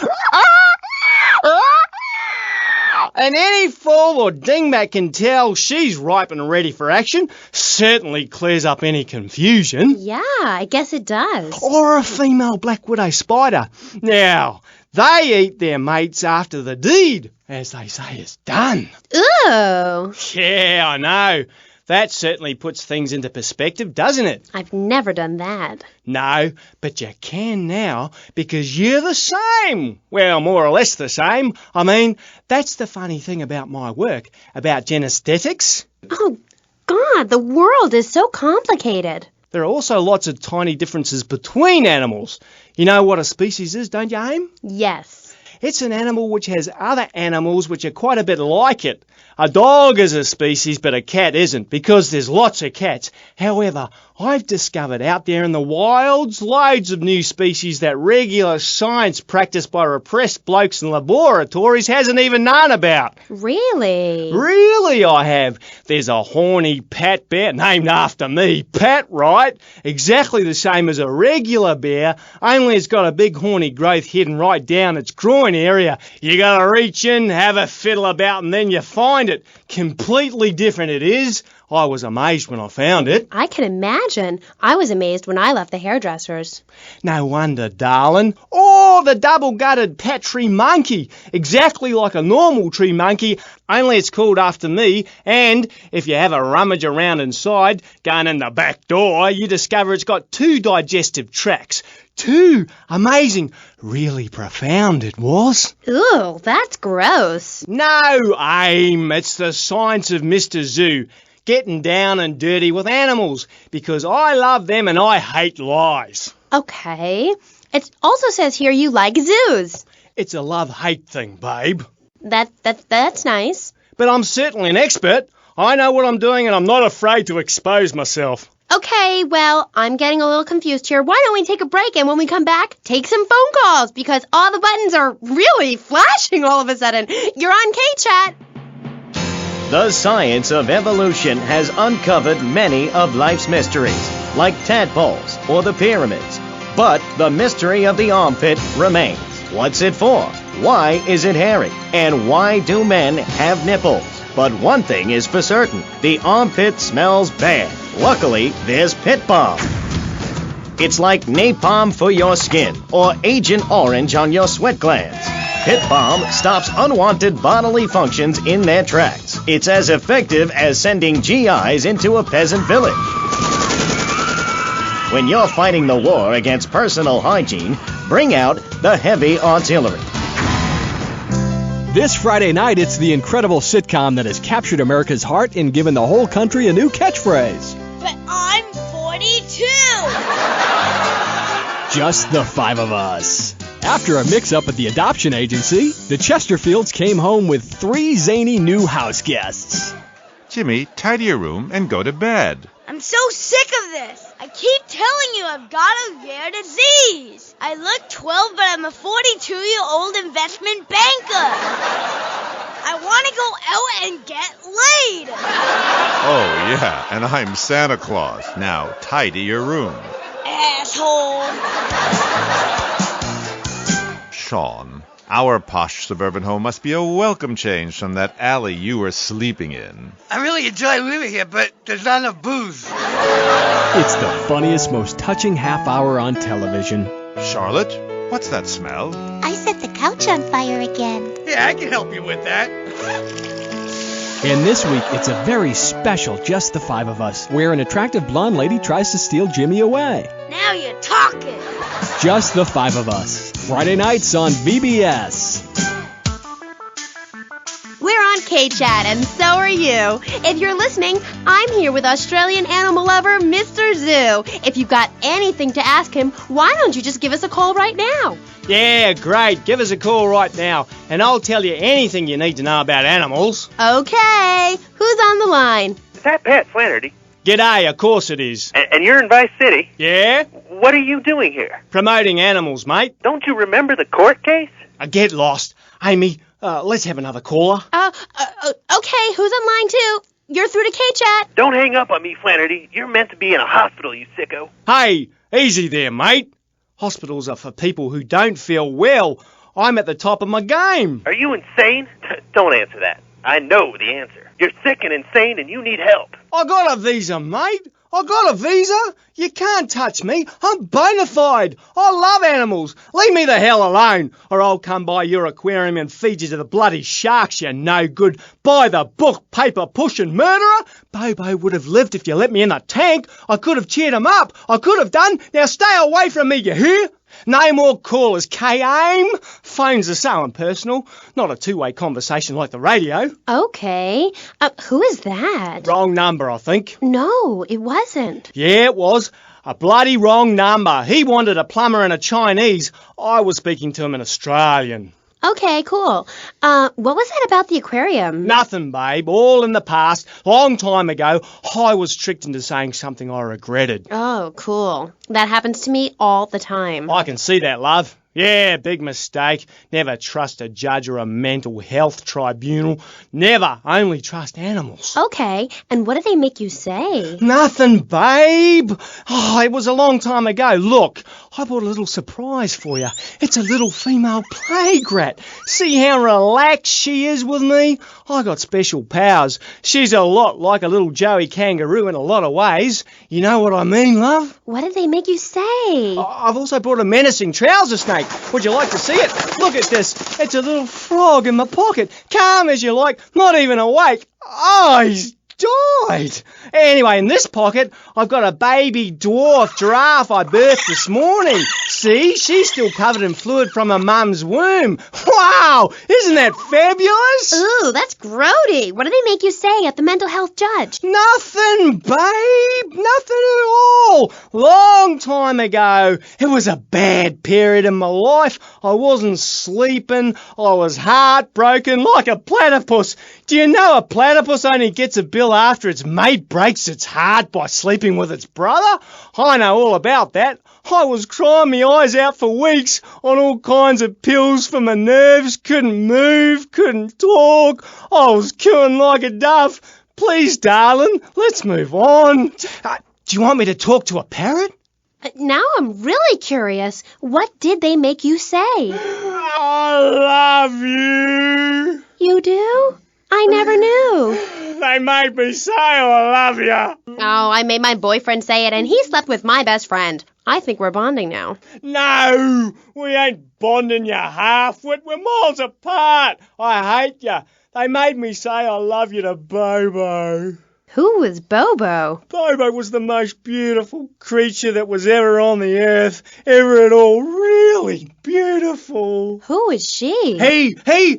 And any fool or dingbat can tell she's ripe and ready for action. Certainly clears up any confusion. Yeah, I guess it does. Or a female black widow spider. Now, they eat their mates after the deed, as they say, is done. Ooh. Yeah, I know. That certainly puts things into perspective, doesn't it? I've never done that. No, but you can now, because you're the same. Well, more or less the same. I mean, that's the funny thing about my work, about genesthetics. Oh, God, the world is so complicated. There are also lots of tiny differences between animals. You know what a species is, don't you, Aim? Yes. It's an animal which has other animals which are quite a bit like it. A dog is a species, but a cat isn't, because there's lots of cats. However, I've discovered out there in the wilds loads of new species that regular science practiced by repressed blokes in laboratories hasn't even known about. Really? Really, I have. There's a horny Pat bear, named after me, Pat, right? Exactly the same as a regular bear, only it's got a big horny growth hidden right down its groin area. You gotta reach in, have a fiddle about, and then you find it. Completely different it is. I was amazed when I found it. I can imagine. I was amazed when I left the hairdresser's. No wonder, darling. Oh, the double-gutted Pat tree monkey. Exactly like a normal tree monkey, only it's called after me. And if you have a rummage around inside, going in the back door, you discover it's got 2 digestive tracts. 2. Amazing. Really profound it was. Ooh, that's gross. No, Aim. It's the science of Mr. Zoo. Getting down and dirty with animals, because I love them and I hate lies. Okay. It also says here you like zoos. It's a love-hate thing, babe. That's nice. But I'm certainly an expert. I know what I'm doing and I'm not afraid to expose myself. Okay, well, I'm getting a little confused here. Why don't we take a break, and when we come back, take some phone calls, because all the buttons are really flashing all of a sudden. You're on K-Chat. The science of evolution has uncovered many of life's mysteries, like tadpoles or the pyramids. But the mystery of the armpit remains. What's it for? Why is it hairy? And why do men have nipples? But one thing is for certain, the armpit smells bad. Luckily, there's Pit Balm. It's like napalm for your skin, or Agent Orange on your sweat glands. Pit Balm stops unwanted bodily functions in their tracks. It's as effective as sending GIs into a peasant village. When you're fighting the war against personal hygiene, bring out the heavy artillery. This Friday night, it's the incredible sitcom that has captured America's heart and given the whole country a new catchphrase. But I'm 42! Just the 5 of us. After a mix-up at the adoption agency, the Chesterfields came home with 3 zany new house guests. Jimmy, tidy your room and go to bed. I'm so sick of this. I keep telling you I've got a rare disease. I look 12, but I'm a 42-year-old investment banker. I want to go out and get laid. Oh, yeah, and I'm Santa Claus. Now, tidy your room. Asshole. Sean, our posh suburban home must be a welcome change from that alley you were sleeping in. I really enjoy living here, but there's not enough booze. It's the funniest, most touching half hour on television. Charlotte, what's that smell? I set the couch on fire again. Yeah, I can help you with that. And this week, it's a very special Just the 5 of Us, where an attractive blonde lady tries to steal Jimmy away. Now you're talking. Just the 5 of Us. Friday nights on VBS. We're on K-Chat, and so are you. If you're listening, I'm here with Australian animal lover, Mr. Zoo. If you've got anything to ask him, why don't you just give us a call right now? Yeah, great. Give us a call right now, and I'll tell you anything you need to know about animals. Okay. Who's on the line? Is that Pat Flannery? G'day, of course it is. And you're in Vice City? Yeah? What are you doing here? Promoting animals, mate. Don't you remember the court case? I get lost. Amy, let's have another caller. Okay, who's on line 2? You're through to K-Chat. Don't hang up on me, Flannery. You're meant to be in a hospital, you sicko. Hey, easy there, mate. Hospitals are for people who don't feel well. I'm at the top of my game. Are you insane? Don't answer that. I know the answer. You're sick and insane and you need help. I got a visa, mate. I got a visa. You can't touch me. I'm bona fide. I love animals. Leave me the hell alone, or I'll come by your aquarium and feed you to the bloody sharks, you no good, by the book paper pushing murderer. Bobo would have lived if you let me in the tank. I could have cheered him up. I could have done. Now stay away from me, you hear? No more callers, K-Aim. Phones are so impersonal. Not a two-way conversation like the radio. Okay. Who is that? Wrong number, I think. No, it wasn't. Yeah, it was. A bloody wrong number. He wanted a plumber and a Chinese. I was speaking to him in Australian. Okay, cool. What was that about the aquarium? Nothing, babe. All in the past. Long time ago, I was tricked into saying something I regretted. Oh, cool. That happens to me all the time. I can see that, love. Yeah, big mistake. Never trust a judge or a mental health tribunal. Never. Only trust animals. Okay, and what did they make you say? Nothing, babe. Oh, it was a long time ago. Look, I brought a little surprise for you. It's a little female plague rat. See how relaxed she is with me? I got special powers. She's a lot like a little Joey kangaroo in a lot of ways. You know what I mean, love? What did they make you say? I've also brought a menacing trouser snake. Would you like to see it? Look at this. It's a little frog in my pocket. Calm as you like, not even awake. Oh, he's died. Anyway, in this pocket, I've got a baby dwarf giraffe I birthed this morning. See, she's still covered in fluid from her mum's womb. Wow, isn't that fabulous? Ooh, that's grody. What did they make you say at the mental health judge? Nothing, babe. Nothing at all. Long time ago. It was a bad period in my life. I wasn't sleeping. I was heartbroken like a platypus. Do you know a platypus only gets a bill after its mate breaks its heart by sleeping with its brother? I know all about that. I was crying my eyes out for weeks on all kinds of pills for my nerves, couldn't move, couldn't talk. I was cooing like a dove. Please, darling, let's move on. Do you want me to talk to a parrot? Now I'm really curious. What did they make you say? I love you. You do? I never knew. They made me say I love you. Oh, I made my boyfriend say it, and he slept with my best friend. I think we're bonding now. No, we ain't bonding, you half-wit. We're miles apart. I hate you. They made me say I love you to Bobo. Who was Bobo? Bobo was the most beautiful creature that was ever on the earth, ever at all. Really beautiful. Who was she? He. Okay,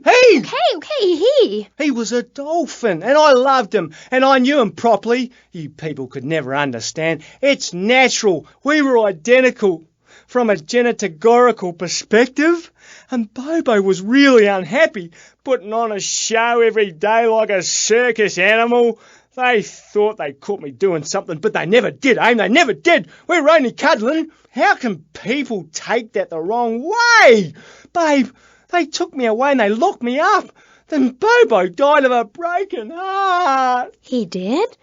he. He was a dolphin, and I loved him, and I knew him properly. You people could never understand. It's natural. We were identical from a genetagorical perspective. And Bobo was really unhappy, putting on a show every day like a circus animal. They thought they caught me doing something, but they never did, Aim. They never did. We were only cuddling. How can people take that the wrong way? Babe, they took me away and they locked me up. Then Bobo died of a broken heart. He did?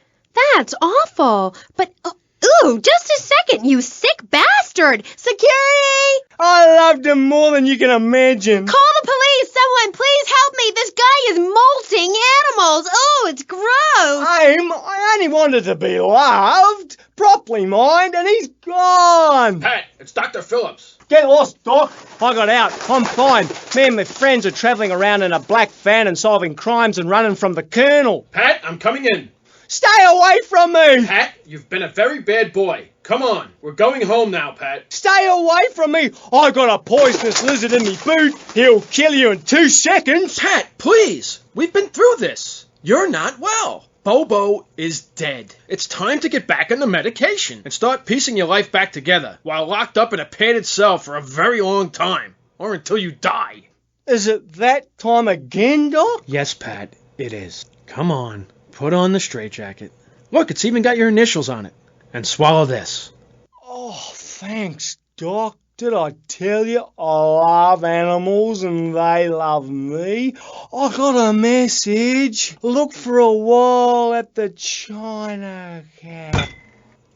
That's awful. But, ooh, just a second, you sick bastard. Security! I loved him more than you can imagine. Call the police! Someone, please help me! This guy is molting animals! Oh, it's gross! Aim, I only wanted to be loved, properly, mind, and he's gone! Pat, it's Dr. Phillips. Get lost, Doc. I got out. I'm fine. Me and my friends are travelling around in a black van and solving crimes and running from the Colonel. Pat, I'm coming in. Stay away from me! Pat, you've been a very bad boy. Come on, we're going home now, Pat. Stay away from me! I got a poisonous lizard in me boot. He'll kill you in 2 seconds. Pat, please! We've been through this. You're not well. Bobo is dead. It's time to get back on the medication and start piecing your life back together while locked up in a padded cell for a very long time. Or until you die. Is it that time again, Doc? Yes, Pat, it is. Come on. Put on the straitjacket. Look, it's even got your initials on it. And swallow this. Oh, thanks, Doc. Did I tell you I love animals and they love me? I got a message. Look for a while at the China Cat.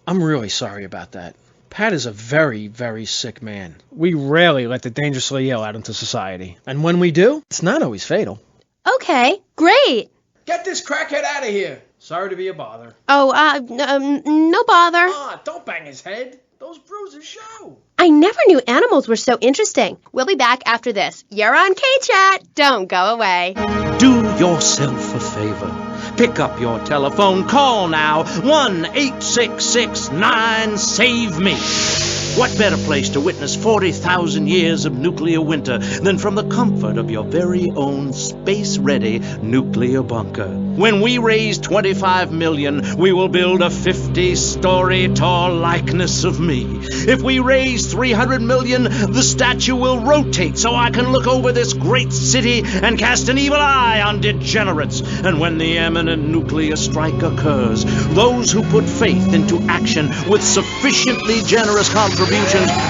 I'm really sorry about that. Pat is a very, very sick man. We rarely let the dangerously ill out into society. And when we do, it's not always fatal. Okay, great. Get this crackhead out of here. Sorry to be a bother. Oh, no bother. Don't bang his head. Those bruises show. I never knew animals were so interesting. We'll be back after this. You're on K-Chat. Don't go away. Do yourself a favor. Pick up your telephone. Call now. 1-866-9-SAVE-ME. What better place to witness 40,000 years of nuclear winter than from the comfort of your very own space-ready nuclear bunker? When we raise 25 million, we will build a 50-story tall likeness of me. If we raise 300 million, the statue will rotate so I can look over this great city and cast an evil eye on degenerates. And when the imminent nuclear strike occurs, those who put faith into action with sufficiently generous contributions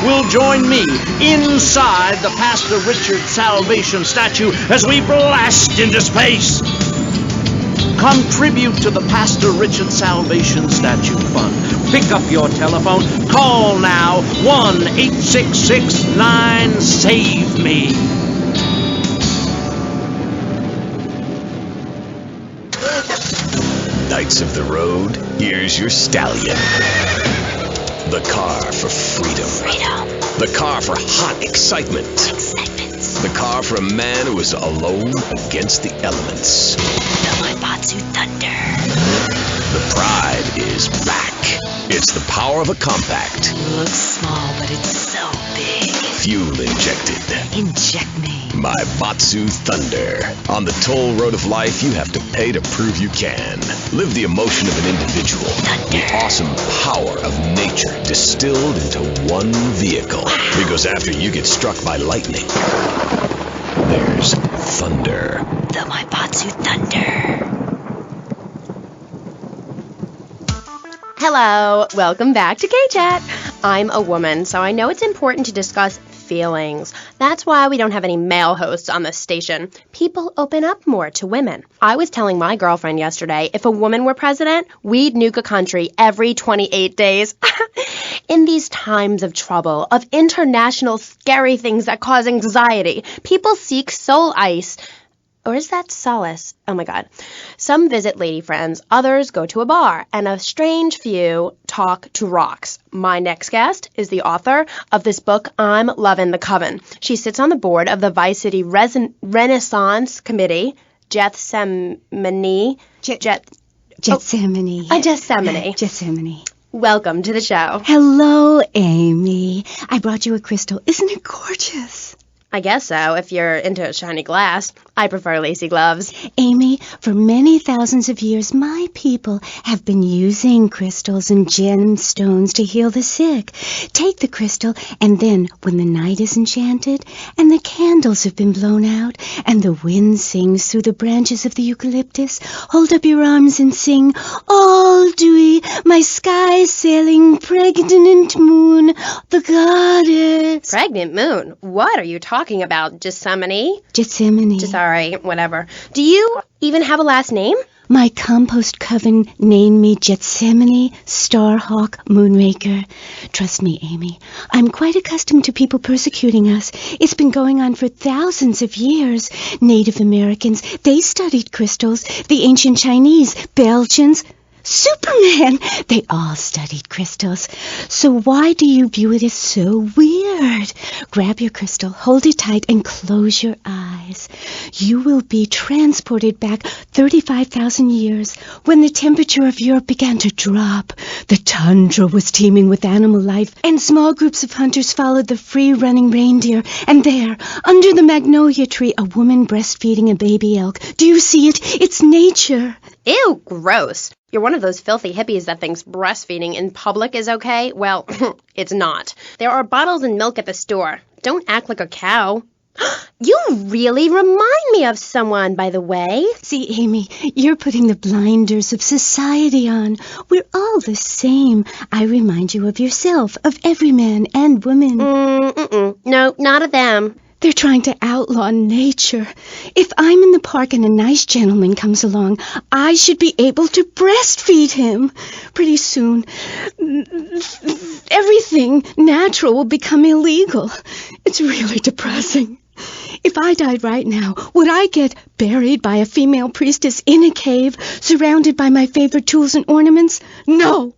will join me inside the Pastor Richard Salvation statue as we blast into space. Contribute to the Pastor Richard Salvation Statue Fund. Pick up your telephone. Call now. 1-866-9-SAVE-ME. Knights of the road, here's your stallion. The car for freedom. The car for hot excitement. The car for a man who is alone against the elements. The Maibatsu Thunder. The pride is back. It's the power of a compact. Looks small, but it's so big. Fuel injected. Inject me. Maibatsu Thunder. On the toll road of life, you have to pay to prove you can. Live the emotion of an individual. Thunder. The awesome power of nature distilled into one vehicle. Because after you get struck by lightning, there's thunder. The Maibatsu Thunder. Hello, welcome back to K-Chat. I'm a woman, so I know it's important to discuss feelings. That's why we don't have any male hosts on this station. People open up more to women. I was telling my girlfriend yesterday, if a woman were president, we'd nuke a country every 28 days. In these times of trouble, of international scary things that cause anxiety, people seek soul ice. Or is that solace? Oh my God. Some visit lady friends, others go to a bar, and a strange few talk to rocks. My next guest is the author of this book, I'm Lovin' the Coven. She sits on the board of the Vice City Renaissance Committee, Gethsemane. Gethsemane. Welcome to the show. Hello, Amy. I brought you a crystal. Isn't it gorgeous? I guess so, if you're into shiny glass. I prefer lacy gloves. Amy, for many thousands of years, my people have been using crystals and gemstones to heal the sick. Take the crystal, and then, when the night is enchanted, and the candles have been blown out, and the wind sings through the branches of the eucalyptus, hold up your arms and sing, all dewy, my sky-sailing pregnant moon, the goddess. Pregnant moon? What are you talking about? Gethsemane? Sorry, whatever. Do you even have a last name? My compost coven named me Gethsemane Starhawk Moonraker. Trust me, Amy, I'm quite accustomed to people persecuting us. It's been going on for thousands of years. Native Americans, they studied crystals. The ancient Chinese, Belgians, Superman, they all studied crystals. So why do you view it as so weird? Grab your crystal, hold it tight, and close your eyes. You will be transported back 35,000 years when the temperature of Europe began to drop. The tundra was teeming with animal life, and small groups of hunters followed the free-running reindeer. And there, under the magnolia tree, a woman breastfeeding a baby elk. Do you see it? It's nature. Ew, gross. You're one of those filthy hippies that thinks breastfeeding in public is okay? Well, it's not. There are bottles and milk at the store. Don't act like a cow. You really remind me of someone, by the way. See, Amy, you're putting the blinders of society on. We're all the same. I remind you of yourself, of every man and woman. No, not of them. They're trying to outlaw nature. If I'm in the park and a nice gentleman comes along, I should be able to breastfeed him. Pretty soon, everything natural will become illegal. It's really depressing. If I died right now, would I get buried by a female priestess in a cave, surrounded by my favorite tools and ornaments? No.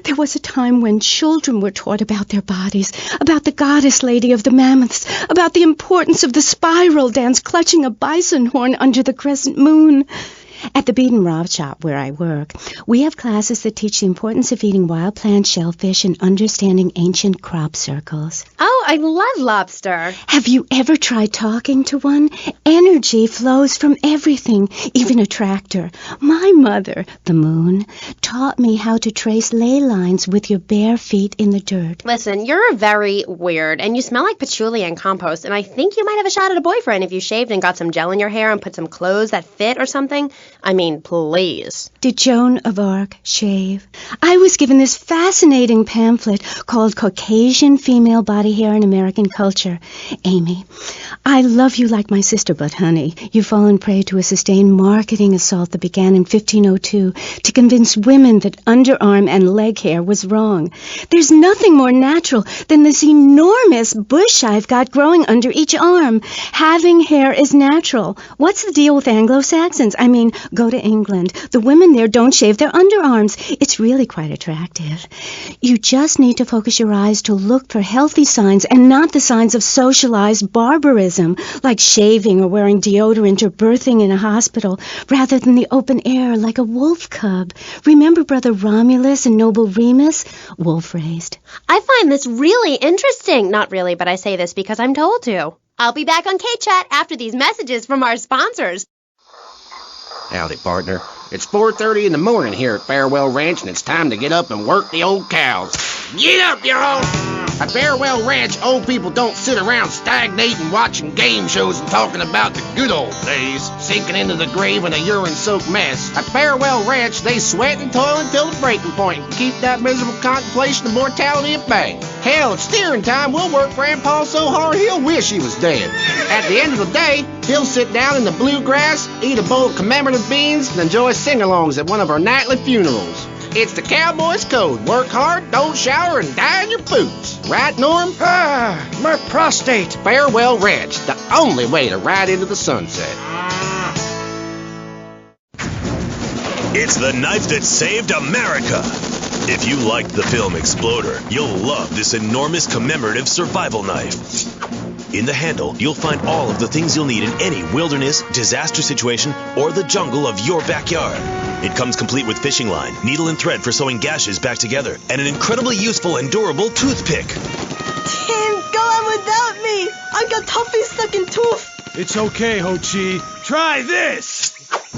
There was a time when children were taught about their bodies, about the goddess lady of the mammoths, about the importance of the spiral dance clutching a bison horn under the crescent moon. At the Beeden Rob Shop where I work, we have classes that teach the importance of eating wild plant shellfish and understanding ancient crop circles. Oh, I love lobster. Have you ever tried talking to one? Energy flows from everything, even a tractor. My mother, the moon, taught me how to trace ley lines with your bare feet in the dirt. Listen, you're very weird, and you smell like patchouli and compost, and I think you might have a shot at a boyfriend if you shaved and got some gel in your hair and put some clothes that fit or something. I mean, please. Did Joan of Arc shave? I was given this fascinating pamphlet called Caucasian Female Body Hair in American Culture. Amy, I love you like my sister, but honey, you've fallen prey to a sustained marketing assault that began in 1502 to convince women that underarm and leg hair was wrong. There's nothing more natural than this enormous bush I've got growing under each arm. Having hair is natural. What's the deal with Anglo-Saxons? I mean, go to England. The women there don't shave their underarms. It's really quite attractive. You just need to focus your eyes to look for healthy signs and not the signs of socialized barbarism, like shaving or wearing deodorant or birthing in a hospital, rather than the open air like a wolf cub. Remember Brother Romulus and Noble Remus? Wolf-raised. I find this really interesting. Not really, but I say this because I'm told to. I'll be back on K-Chat after these messages from our sponsors. Howdy, partner. It's 4:30 in the morning here at Farewell Ranch, and it's time to get up and work the old cows. Get up, y'all! At Farewell Ranch, old people don't sit around stagnating, watching game shows and talking about the good old days, sinking into the grave in a urine-soaked mess. At Farewell Ranch, they sweat and toil until the breaking point and keep that miserable contemplation of mortality at bay. Hell, at steering time, we'll work Grandpa so hard he'll wish he was dead. At the end of the day, he'll sit down in the bluegrass, eat a bowl of commemorative beans, and enjoy sing-alongs at one of our nightly funerals. It's the Cowboys Code. Work hard, don't shower, and die in your boots. Right, Norm? My prostate. Farewell Ranch, the only way to ride into the sunset. It's the knife that saved America. If you liked the film Exploder, you'll love this enormous commemorative survival knife. In the handle, you'll find all of the things you'll need in any wilderness, disaster situation, or the jungle of your backyard. It comes complete with fishing line, needle and thread for sewing gashes back together, and an incredibly useful and durable toothpick. Tim, go on without me. I got toffee stuck in tooth. It's okay, Ho-Chi. Try this!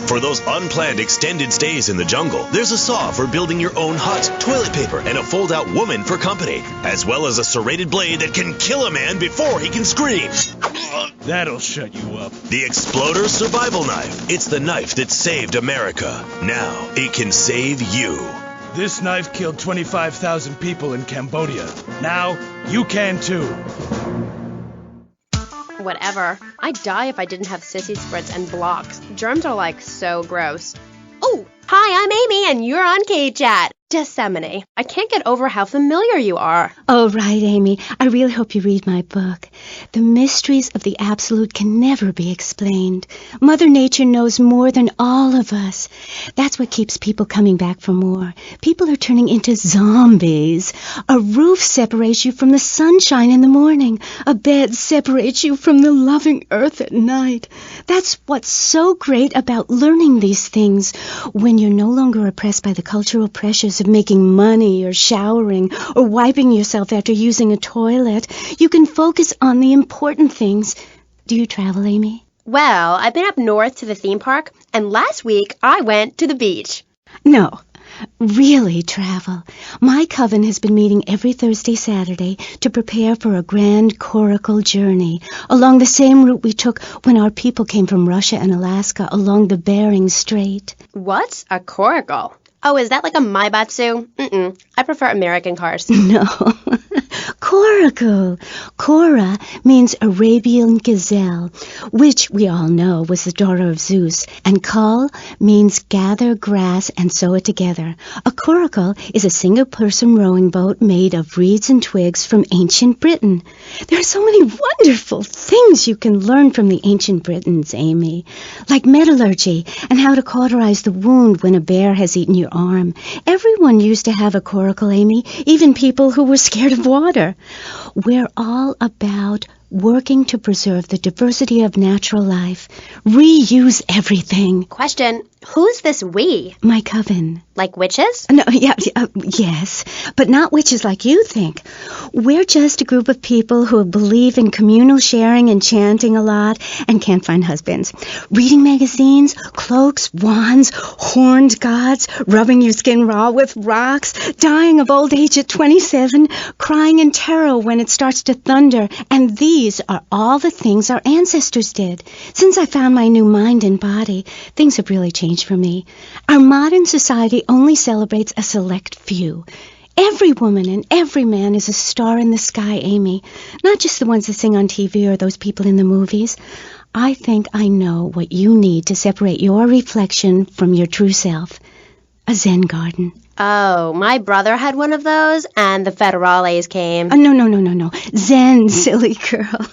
For those unplanned extended stays in the jungle, there's a saw for building your own hut, toilet paper, and a fold-out woman for company, as well as a serrated blade that can kill a man before he can scream. That'll shut you up. The Exploder Survival Knife. It's the knife that saved America. Now, it can save you. This knife killed 25,000 people in Cambodia. Now, you can too. Whatever. I'd die if I didn't have sissy spritz and blocks. Germs are like so gross. Oh, hi, I'm Amy and you're on K-Chat. Gethsemane. I can't get over how familiar you are. Oh, right, Amy. I really hope you read my book. The mysteries of the absolute can never be explained. Mother Nature knows more than all of us. That's what keeps people coming back for more. People are turning into zombies. A roof separates you from the sunshine in the morning. A bed separates you from the loving earth at night. That's what's so great about learning these things. When you're no longer oppressed by the cultural pressures of making money or showering or wiping yourself after using a toilet, you can focus on the important things. Do you travel, Amy? Well, I've been up north to the theme park, and last week I went to the beach. No, really travel. My coven has been meeting every Thursday, Saturday to prepare for a grand coracle journey along the same route we took when our people came from Russia and Alaska along the Bering Strait. What's a coracle? Oh, is that like a Maibatsu? I prefer American cars. No. Coracle. Cora means Arabian gazelle, which we all know was the daughter of Zeus, and Kal means gather grass and sew it together. A coracle is a single-person rowing boat made of reeds and twigs from ancient Britain. There are so many wonderful things you can learn from the ancient Britons, Amy, like metallurgy and how to cauterize the wound when a bear has eaten your arm. Everyone used to have a coracle, Amy, even people who were scared of water. We're all about working to preserve the diversity of natural life. Reuse everything. Question, who's this we? My coven. Like witches? No, yes, but not witches like you think. We're just a group of people who believe in communal sharing and chanting a lot and can't find husbands. Reading magazines, cloaks, wands, horned gods, rubbing your skin raw with rocks, dying of old age at 27, crying in terror when it starts to thunder. And these are all the things our ancestors did. Since I found my new mind and body, things have really changed for me. Our modern society only celebrates a select few. Every woman and every man is a star in the sky, Amy. Not just the ones that sing on TV or those people in the movies. I think I know what you need to separate your reflection from your true self. A Zen garden. Oh, my brother had one of those, and the federales came. No. Zen, silly girl.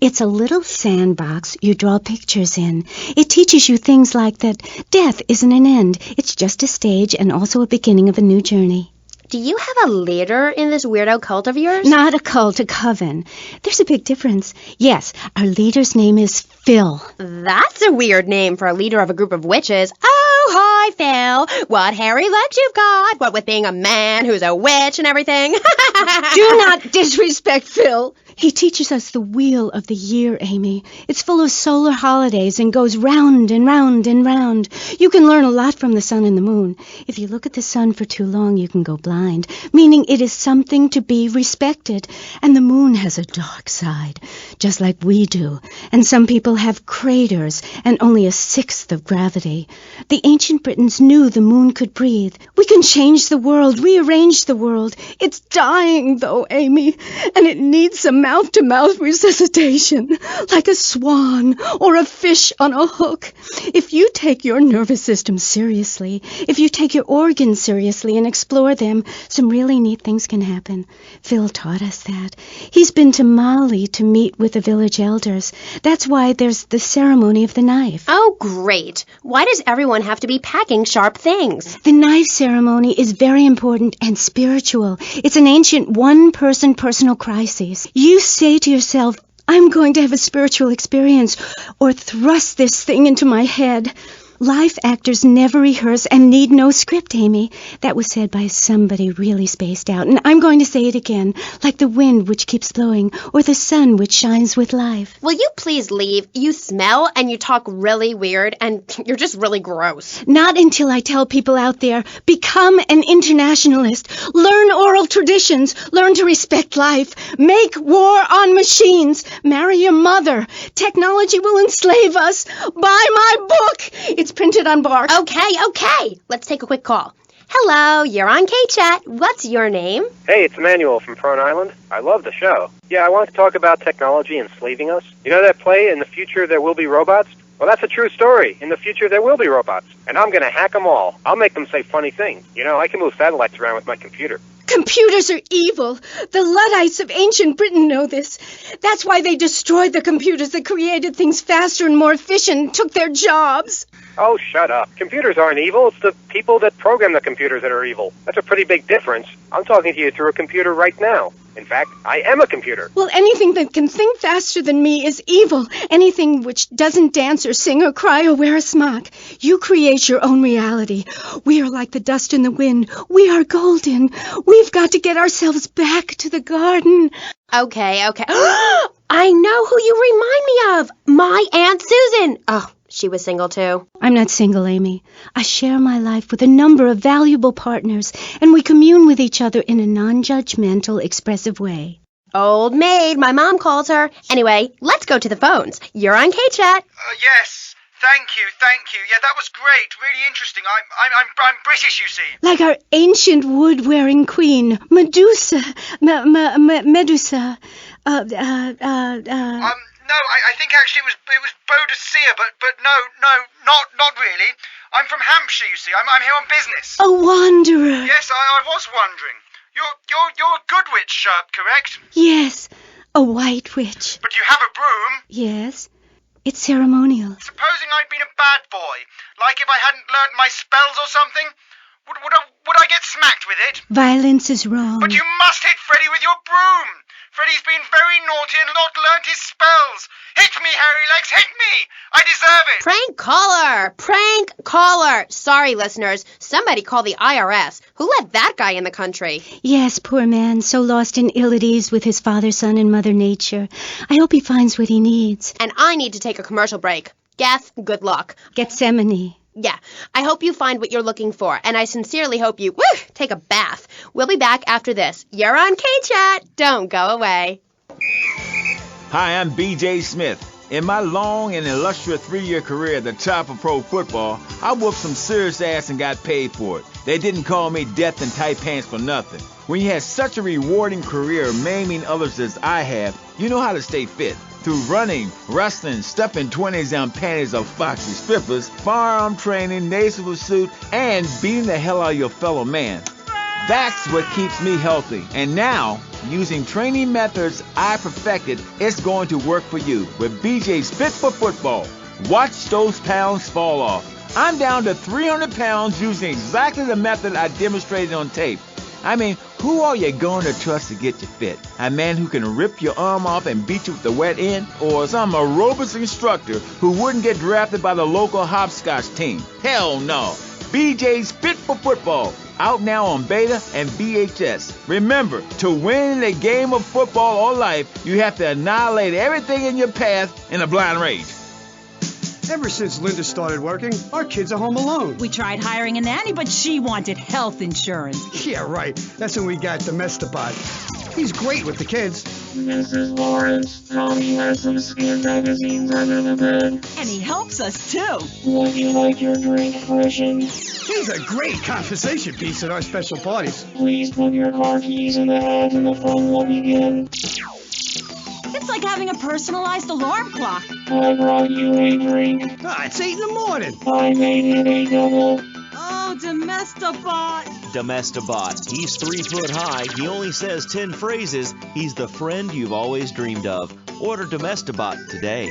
It's a little sandbox you draw pictures in. It teaches you things like that death isn't an end. It's just a stage and also a beginning of a new journey. Do you have a leader in this weirdo cult of yours? Not a cult, a coven. There's a big difference. Yes, our leader's name is Phil. That's a weird name for a leader of a group of witches. Oh, hi, Phil. What hairy legs you've got. What with being a man who's a witch and everything. Do not disrespect Phil. He teaches us the wheel of the year, Amy. It's full of solar holidays and goes round and round and round. You can learn a lot from the sun and the moon. If you look at the sun for too long, you can go blind, meaning it is something to be respected. And the moon has a dark side, just like we do. And some people have craters and only a sixth of gravity. The ancient Britons knew the moon could breathe. We can change the world, rearrange the world. It's dying, though, Amy, and it needs some mouth-to-mouth resuscitation, like a swan or a fish on a hook. If you take your nervous system seriously, if you take your organs seriously and explore them, some really neat things can happen. Phil taught us that. He's been to Mali to meet with the village elders. That's why there's the ceremony of the knife. Oh, great. Why does everyone have to be packing sharp things? The knife ceremony is very important and spiritual. It's an ancient one-person personal crisis. You say to yourself, I'm going to have a spiritual experience, or thrust this thing into my head. Life actors never rehearse and need no script, Amy. That was said by somebody really spaced out. And I'm going to say it again, like the wind which keeps blowing, or the sun which shines with life. Will you please leave? You smell and you talk really weird and you're just really gross. Not until I tell people out there, become an internationalist. Learn oral traditions. Learn to respect life. Make war on machines. Marry your mother. Technology will enslave us. Buy my book. It's printed on bark. Okay. Let's take a quick call. Hello, you're on K-Chat. What's your name? Hey, it's Emmanuel from Prone Island. I love the show. Yeah, I wanted to talk about technology enslaving us. You know that play, In the Future There Will Be Robots? Well, that's a true story. In the future, there will be robots. And I'm going to hack them all. I'll make them say funny things. You know, I can move satellites around with my computer. Computers are evil. The Luddites of ancient Britain know this. That's why they destroyed the computers that created things faster and more efficient and took their jobs. Oh, shut up. Computers aren't evil. It's the people that program the computers that are evil. That's a pretty big difference. I'm talking to you through a computer right now. In fact, I am a computer. Well, anything that can think faster than me is evil. Anything which doesn't dance or sing or cry or wear a smock. You create your own reality. We are like the dust in the wind. We are golden. We've got to get ourselves back to the garden. Okay. I know who you remind me of. My Aunt Susan. Oh, she was single too. I'm not single, Amy. I share my life with a number of valuable partners, and we commune with each other in a non-judgmental, expressive way. Old maid, my mom calls her. Anyway, let's go to the phones. You're on K-Chat. Yes. Thank you. Yeah, that was great. Really interesting. I'm British, you see. Like our ancient wood-wearing queen, Medusa. Medusa. No, I think actually it was Boadicea, but no, not really. I'm from Hampshire, you see. I'm here on business. A wanderer. Yes, I was wondering. You're a good witch, correct? Yes, a white witch. But you have a broom. Yes, it's ceremonial. Supposing I'd been a bad boy, like if I hadn't learnt my spells or something, would I get smacked with it? Violence is wrong. But you must hit Freddy with your broom. Freddy's been very naughty and not learnt his spells. Hit me, Hairy Legs, hit me! I deserve it! Prank caller! Prank caller! Sorry, listeners. Somebody call the IRS. Who let that guy in the country? Yes, poor man, so lost and ill at ease with his father, son, and Mother Nature. I hope he finds what he needs. And I need to take a commercial break. Gath, good luck. Gethsemane. Yeah, I hope you find what you're looking for, and I sincerely hope you, take a bath. We'll be back after this. You're on K-Chat. Don't go away. Hi, I'm B.J. Smith. In my long and illustrious 3-year career at the top of pro football, I whooped some serious ass and got paid for it. They didn't call me Death in Tight Pants for nothing. When you have such a rewarding career maiming others as I have, you know how to stay fit. Through running, wrestling, stuffing 20s down panties of foxy strippers, firearm training, nasal pursuit, and beating the hell out of your fellow man. That's what keeps me healthy. And now, using training methods I perfected, it's going to work for you with BJ's Fit for Football. Watch those pounds fall off. I'm down to 300 pounds using exactly the method I demonstrated on tape. I mean, who are you going to trust to get you fit? A man who can rip your arm off and beat you with the wet end? Or some aerobics instructor who wouldn't get drafted by the local hopscotch team? Hell no. BJ's Fit for Football. Out now on Beta and VHS. Remember, to win a game of football or life, you have to annihilate everything in your path in a blind rage. Ever since Linda started working, our kids are home alone. We tried hiring a nanny, but she wanted health insurance. Yeah, right. That's when we got Domestobot. He's great with the kids. Mrs. Lawrence, Tommy has some skin magazines under the bed. And he helps us, too. Would you like your drink freshened? He's a great conversation piece at our special parties. Please put your car keys in the hat and the fun will begin. It's like having a personalized alarm clock. I brought you a drink. It's 8 in the morning. I made it a double. Oh, Domestobot. Domestobot. He's 3 foot high. He only says 10 phrases. He's the friend you've always dreamed of. Order Domestobot today.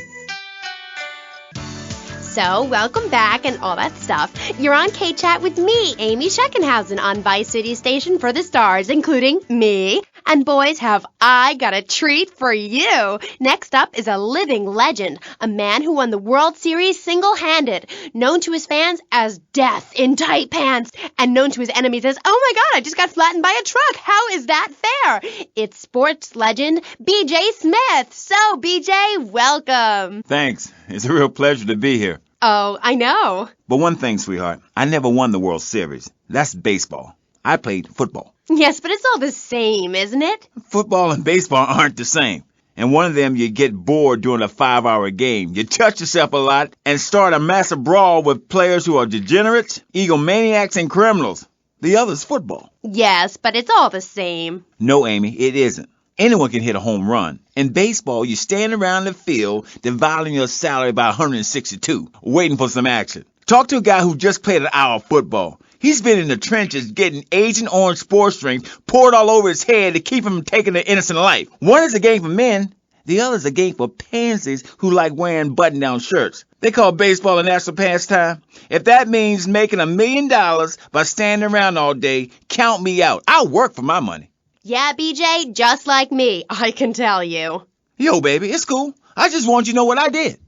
So, welcome back and all that stuff. You're on K-Chat with me, Amy Scheckenhausen, on Vice City Station for the stars, including me. And boys, have I got a treat for you. Next up is a living legend, a man who won the World Series single-handed, known to his fans as Death in Tight Pants, and known to his enemies as, oh my God, I just got flattened by a truck. How is that fair? It's sports legend B.J. Smith. So, B.J., welcome. Thanks. It's a real pleasure to be here. Oh, I know. But one thing, sweetheart, I never won the World Series. That's baseball. I played football. Yes, but it's all the same, isn't it? Football and baseball aren't the same. In one of them, you get bored during a 5-hour game. You touch yourself a lot and start a massive brawl with players who are degenerates, egomaniacs, and criminals. The other's football. Yes, but it's all the same. No, Amy, it isn't. Anyone can hit a home run. In baseball, you stand around the field dividing your salary by 162, waiting for some action. Talk to a guy who just played an hour of football. He's been in the trenches getting Agent Orange sports drinks poured all over his head to keep him from taking an innocent life. One is a game for men. The other is a game for pansies who like wearing button-down shirts. They call baseball a national pastime. If that means making $1 million by standing around all day, count me out. I'll work for my money. Yeah, BJ, just like me, I can tell you. Yo, baby, it's cool. I just want you to know what I did.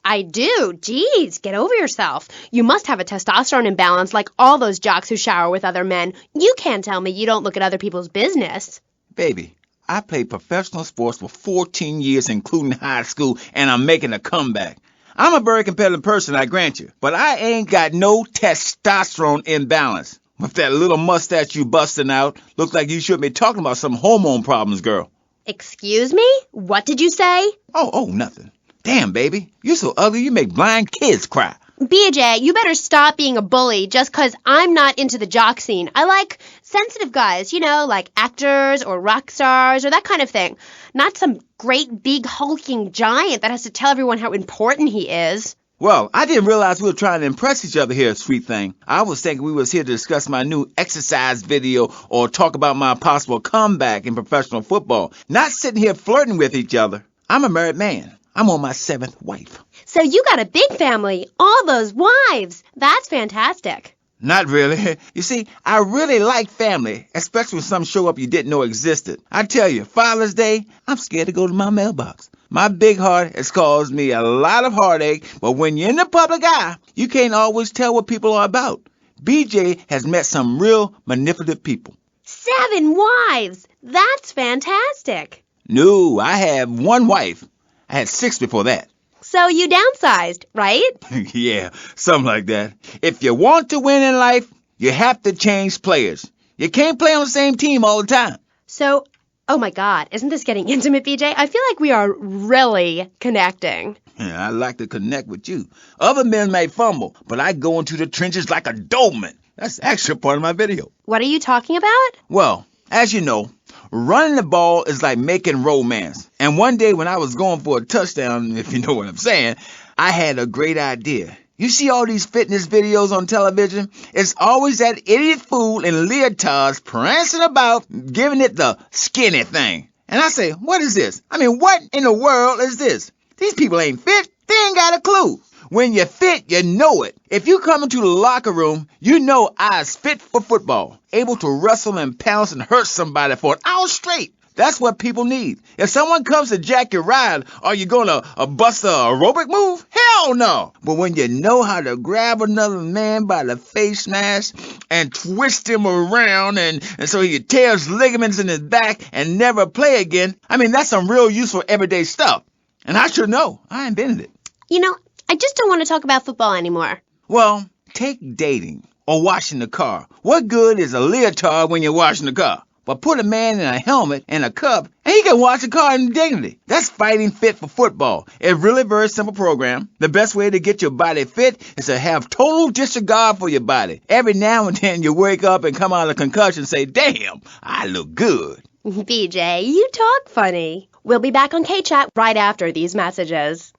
I do. Jeez, get over yourself. You must have a testosterone imbalance like all those jocks who shower with other men. You can't tell me you don't look at other people's business. Baby, I played professional sports for 14 years, including high school, and I'm making a comeback. I'm a very competitive person, I grant you, but I ain't got no testosterone imbalance. With that little mustache you busting out, looks like you should be talking about some hormone problems, girl. Excuse me? What did you say? Oh, nothing. Damn, baby, you're so ugly you make blind kids cry. BJ, you better stop being a bully just 'cause I'm not into the jock scene. I like sensitive guys, you know, like actors or rock stars or that kind of thing. Not some great big hulking giant that has to tell everyone how important he is. Well, I didn't realize we were trying to impress each other here, sweet thing. I was thinking we was here to discuss my new exercise video or talk about my possible comeback in professional football, not sitting here flirting with each other. I'm a married man. I'm on my 7th wife. So you got a big family, all those wives. That's fantastic. Not really. You see, I really like family, especially when some show up you didn't know existed. I tell you, Father's Day, I'm scared to go to my mailbox. My big heart has caused me a lot of heartache, but when you're in the public eye, you can't always tell what people are about. BJ has met some real manipulative people. 7 wives! That's fantastic. No, I have 1 wife. I had 6 before that. So you downsized, right? Yeah, something like that. If you want to win in life, you have to change players. You can't play on the same team all the time. So, oh my God, isn't this getting intimate, BJ? I feel like we are really connecting. Yeah, I like to connect with you. Other men may fumble, but I go into the trenches like a Doberman. That's actually part of my video. What are you talking about? Well, as you know, running the ball is like making romance. And one day when I was going for a touchdown, if you know what I'm saying, I had a great idea. You see all these fitness videos on television? It's always that idiot fool in leotards prancing about, giving it the skinny thing. And I say, what is this? I mean, what in the world is this? These people ain't fit. They ain't got a clue. When you're fit, you know it. If you come into the locker room, you know I's fit for football, able to wrestle and pounce and hurt somebody for an hour straight. That's what people need. If someone comes to jack your ride, are you going to bust a aerobic move? Hell no. But when you know how to grab another man by the face mask and twist him around and so he tears ligaments in his back and never play again, I mean, that's some real useful everyday stuff. And I should know. I invented it. You know, I just don't want to talk about football anymore. Well, take dating or washing the car. What good is a leotard when you're washing the car? But put a man in a helmet and a cup, and he can wash the car in dignity. That's fighting fit for football. A really very simple program. The best way to get your body fit is to have total disregard for your body. Every now and then you wake up and come out of concussion and say, damn, I look good. BJ, you talk funny. We'll be back on K-Chat right after these messages.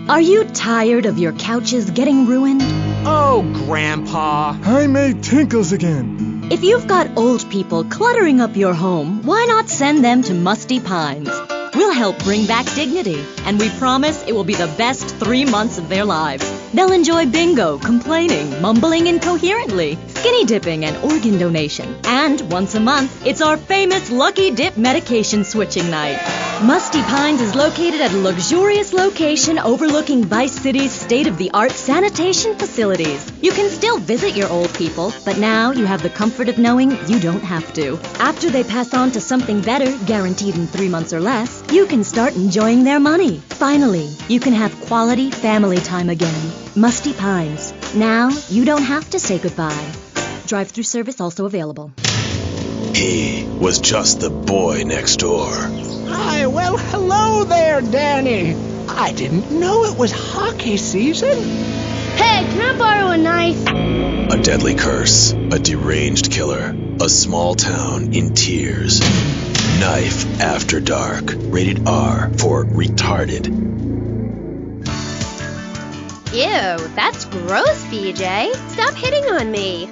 Are you tired of your couches getting ruined? Oh, Grandpa. I made tinkles again. If you've got old people cluttering up your home, why not send them to Musty Pines? We'll help bring back dignity, and we promise it will be the best 3 months of their lives. They'll enjoy bingo, complaining, mumbling incoherently, skinny dipping, and organ donation. And once a month, it's our famous Lucky Dip medication switching night. Musty Pines is located at a luxurious location overlooking Vice City's state-of-the-art sanitation facilities. You can still visit your old people, but now you have the comfort of knowing you don't have to. After they pass on to something better, guaranteed in 3 months or less, you can start enjoying their money. Finally, you can have quality family time again. Musty Pines. Now, you don't have to say goodbye. Drive-through service also available. He was just the boy next door. Hi, well, hello there, Danny. I didn't know it was hockey season. Hey, can I borrow a knife? A deadly curse, a deranged killer, a small town in tears. Knife After Dark, rated R for retarded. Ew, that's gross, BJ. Stop hitting on me.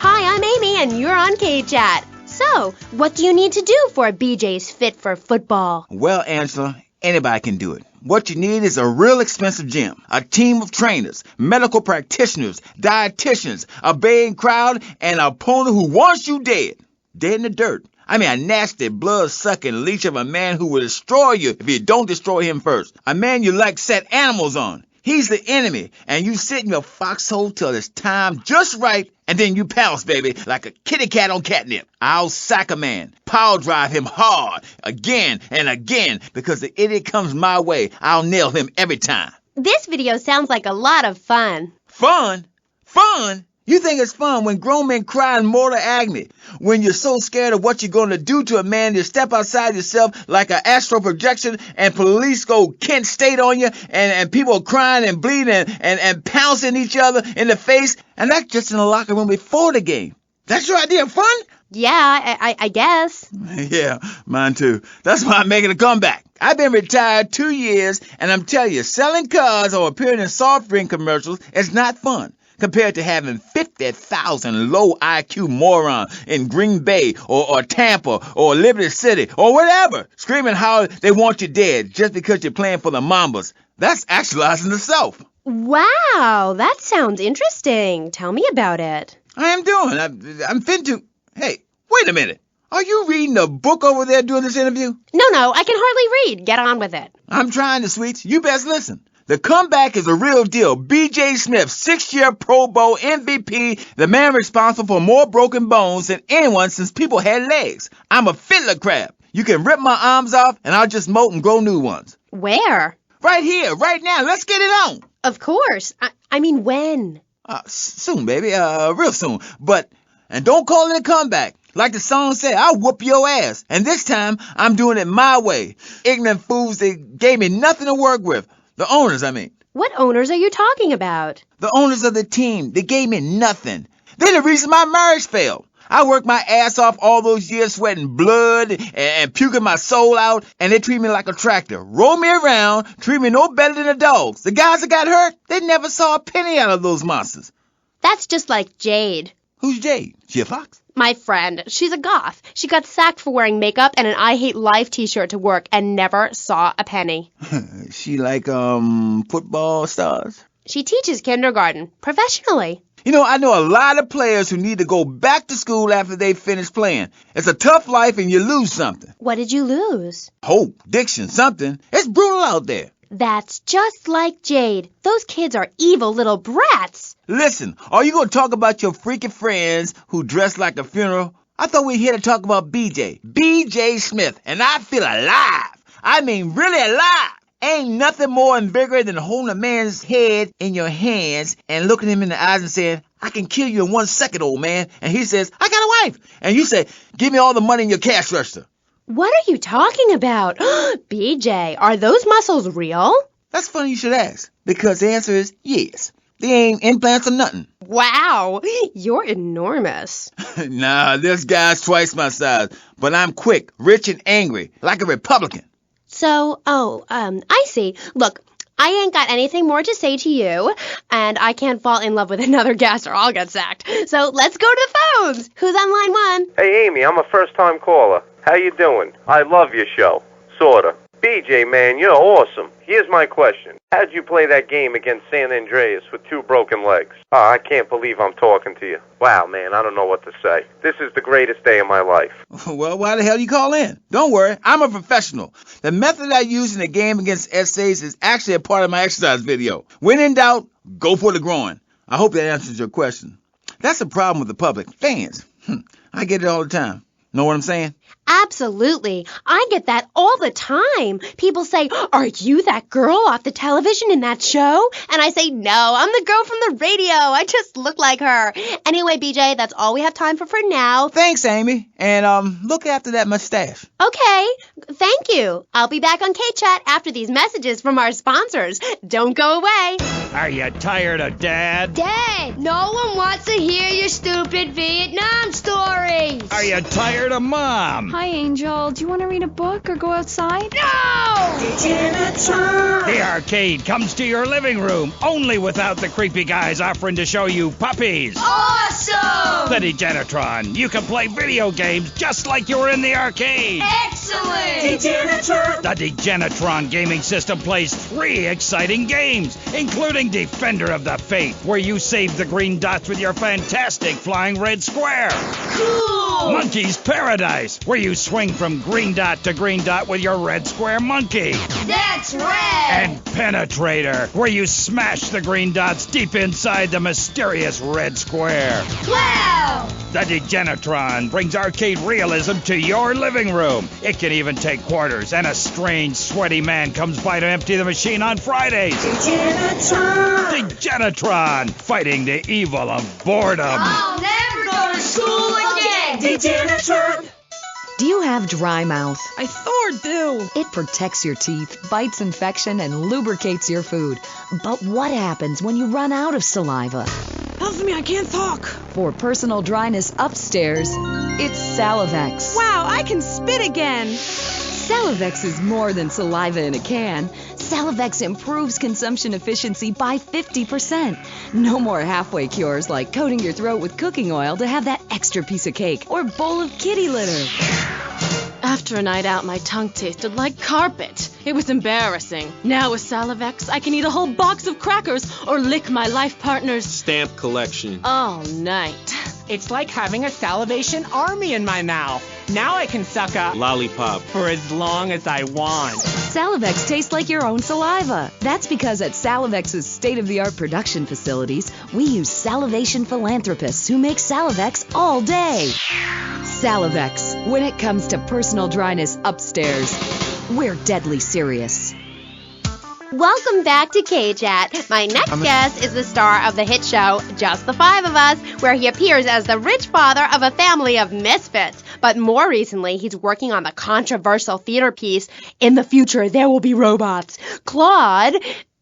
Hi, I'm Amy, and you're on K-Chat. So, what do you need to do for BJ's fit for football? Well, Angela, anybody can do it. What you need is a real expensive gym, a team of trainers, medical practitioners, dietitians, a baying crowd, and an opponent who wants you dead. Dead in the dirt. I mean, a nasty, blood-sucking leech of a man who will destroy you if you don't destroy him first. A man you like set animals on. He's the enemy, and you sit in your foxhole till it's time just right, and then you pounce, baby, like a kitty cat on catnip. I'll sack a man, power drive him hard, again and again, because the idiot comes my way. I'll nail him every time. This video sounds like a lot of fun. Fun? Fun? You think it's fun when grown men cry in mortal agony, when you're so scared of what you're going to do to a man, you step outside yourself like an astral projection and police go Kent State on you and people are crying and bleeding and pouncing each other in the face, and that's just in the locker room before the game. That's your idea of fun? Yeah, I guess. Yeah, mine too. That's why I'm making a comeback. I've been retired 2 years, and I'm telling you, selling cars or appearing in soft drink commercials is not fun compared to having 50,000 low IQ morons in Green Bay or Tampa or Liberty City or whatever screaming how they want you dead just because you're playing for the Mambas. That's actualizing the South. Wow, that sounds interesting. Tell me about it. I am doing. I'm fin to... Hey, wait a minute. Are you reading a book over there during this interview? No, I can hardly read. Get on with it. I'm trying to, sweets. You best listen. The comeback is a real deal. B.J. Smith, 6-year Pro Bowl MVP, the man responsible for more broken bones than anyone since people had legs. I'm a fiddler crab. You can rip my arms off, and I'll just molt and grow new ones. Where? Right here, right now. Let's get it on. Of course. I mean, when? Soon, baby. Real soon. And don't call it a comeback. Like the song said, I'll whoop your ass. And this time, I'm doing it my way. Ignorant fools, they gave me nothing to work with. The owners, I mean. What owners are you talking about? The owners of the team. They gave me nothing. They're the reason my marriage failed. I worked my ass off all those years sweating blood and puking my soul out, and they treat me like a tractor. Roll me around, treat me no better than the dogs. The guys that got hurt, they never saw a penny out of those monsters. That's just like Jade. Who's Jade? She a fox? My friend. She's a goth. She got sacked for wearing makeup and an I Hate Life t-shirt to work and never saw a penny. She like, football stars? She teaches kindergarten, professionally. You know, I know a lot of players who need to go back to school after they finish playing. It's a tough life and you lose something. What did you lose? Hope, diction, something. It's brutal out there. That's just like Jade. Those kids are evil little brats. Listen, are you going to talk about your freaky friends who dress like a funeral? I thought we were here to talk about B.J. B.J. Smith, and I feel alive. I mean, really alive. Ain't nothing more invigorating than holding a man's head in your hands and looking him in the eyes and saying, I can kill you in 1 second, old man. And he says, I got a wife. And you say, give me all the money in your cash register. What are you talking about? BJ, are those muscles real? That's funny you should ask, because the answer is yes. They ain't implants or nothing. Wow, you're enormous. Nah, this guy's twice my size, but I'm quick, rich, and angry, like a Republican. So, I see. Look, I ain't got anything more to say to you, and I can't fall in love with another guest or I'll get sacked. So let's go to the phones. Who's on line 1? Hey, Amy, I'm a first-time caller. How you doing? I love your show. Sorta. BJ, man, you're awesome. Here's my question. How'd you play that game against San Andreas with 2 broken legs? Oh, I can't believe I'm talking to you. Wow, man, I don't know what to say. This is the greatest day of my life. Well, why the hell you call in? Don't worry, I'm a professional. The method I use in the game against essays is actually a part of my exercise video. When in doubt, go for the groin. I hope that answers your question. That's the problem with the public. Fans. I get it all the time. Know what I'm saying? Absolutely. I get that all the time. People say, are you that girl off the television in that show? And I say, no, I'm the girl from the radio. I just look like her. Anyway, BJ, that's all we have time for now. Thanks, Amy. And look after that mustache. Okay. Thank you. I'll be back on K-Chat after these messages from our sponsors. Don't go away. Are you tired of Dad? Dad, no one wants to hear your stupid Vietnam stories. Are you tired of Mom? Hi, Angel. Do you want to read a book or go outside? No! The arcade comes to your living room, only without the creepy guys offering to show you puppies. Awesome! The Degenitron. You can play video games just like you were in the arcade. Excellent! The Degenitron gaming system plays 3 exciting games, including Defender of the Faith, where you save the green dots with your fantastic flying red square. Cool! Monkey's Paradise, where you swing from green dot to green dot with your red square monkey. That's rad! And Penetrator, where you smash the green dots deep inside the mysterious red square. Wow! The Degenitron brings arcade realism to your living room. It can even take quarters, and a strange, sweaty man comes by to empty the machine on Fridays. Degenitron, fighting the evil of boredom. I'll never go to school again! Degenitron! Do you have dry mouth? I sure do. It protects your teeth, fights infection, and lubricates your food. But what happens when you run out of saliva? Tells me I can't talk. For personal dryness upstairs, it's Salivex. Wow, I can spit again. Salivex is more than saliva in a can. Salivex improves consumption efficiency by 50%. No more halfway cures like coating your throat with cooking oil to have that extra piece of cake or bowl of kitty litter. After a night out, my tongue tasted like carpet. It was embarrassing. Now with Salivex, I can eat a whole box of crackers or lick my life partner's stamp collection all night. It's like having a salivation army in my mouth. Now I can suck a lollipop for as long as I want. Salivex tastes like your own saliva. That's because at Salivex's state-of-the-art production facilities, we use salivation philanthropists who make Salivex all day. Salivex, when it comes to personal dryness upstairs, we're deadly serious. Welcome back to K-Chat. My next guest is the star of the hit show, Just the Five of Us, where he appears as the rich father of a family of misfits. But more recently, he's working on the controversial theater piece, In the Future, There Will Be Robots. Claude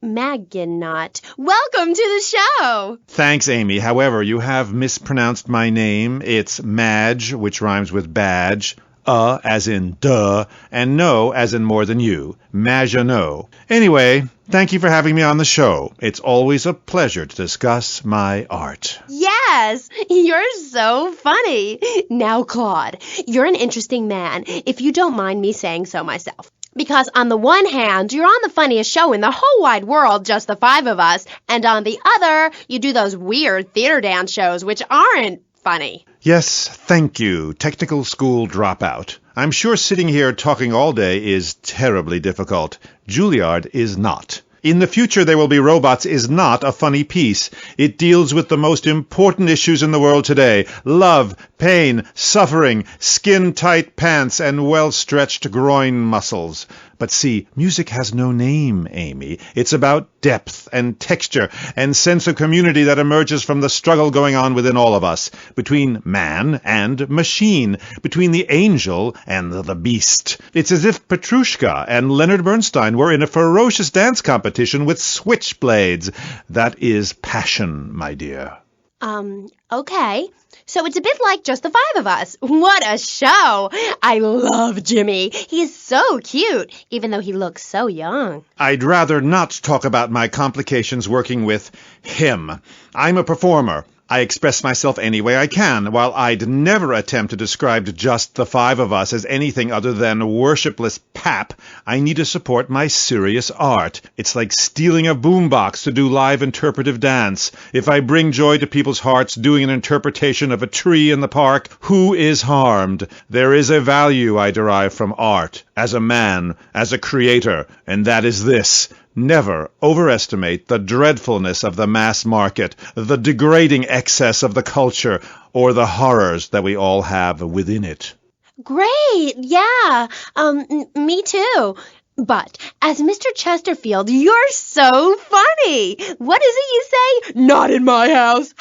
Maginot, welcome to the show. Thanks, Amy. However, you have mispronounced my name. It's Madge, which rhymes with badge. As in duh, and no as in more than you. Maginot. Anyway, thank you for having me on the show. It's always a pleasure to discuss my art. Yes, you're so funny. Now, Claude, you're an interesting man, if you don't mind me saying so myself. Because on the one hand, you're on the funniest show in the whole wide world, Just the Five of Us, and on the other, you do those weird theater dance shows which aren't funny. Yes, thank you, technical school dropout. I'm sure sitting here talking all day is terribly difficult. Juilliard is not. In the Future There Will Be Robots is not a funny piece. It deals with the most important issues in the world today. Love, pain, suffering, skin-tight pants, and well-stretched groin muscles. But see, music has no name, Amy. It's about depth and texture and sense of community that emerges from the struggle going on within all of us, between man and machine, between the angel and the beast. It's as if Petrushka and Leonard Bernstein were in a ferocious dance competition with switchblades. That is passion, my dear. Okay. So it's a bit like Just the Five of Us. What a show! I love Jimmy. He's so cute, even though he looks so young. I'd rather not talk about my complications working with him. I'm a performer. I express myself any way I can, while I'd never attempt to describe Just the Five of Us as anything other than worshipless pap. I need to support my serious art. It's like stealing a boombox to do live interpretive dance. If I bring joy to people's hearts doing an interpretation of a tree in the park, who is harmed? There is a value I derive from art, as a man, as a creator, and that is this. Never overestimate the dreadfulness of the mass market, the degrading excess of the culture, or the horrors that we all have within it. Great, yeah, me too. But, as Mr. Chesterfield, you're so funny. What is it you say? Not in my house.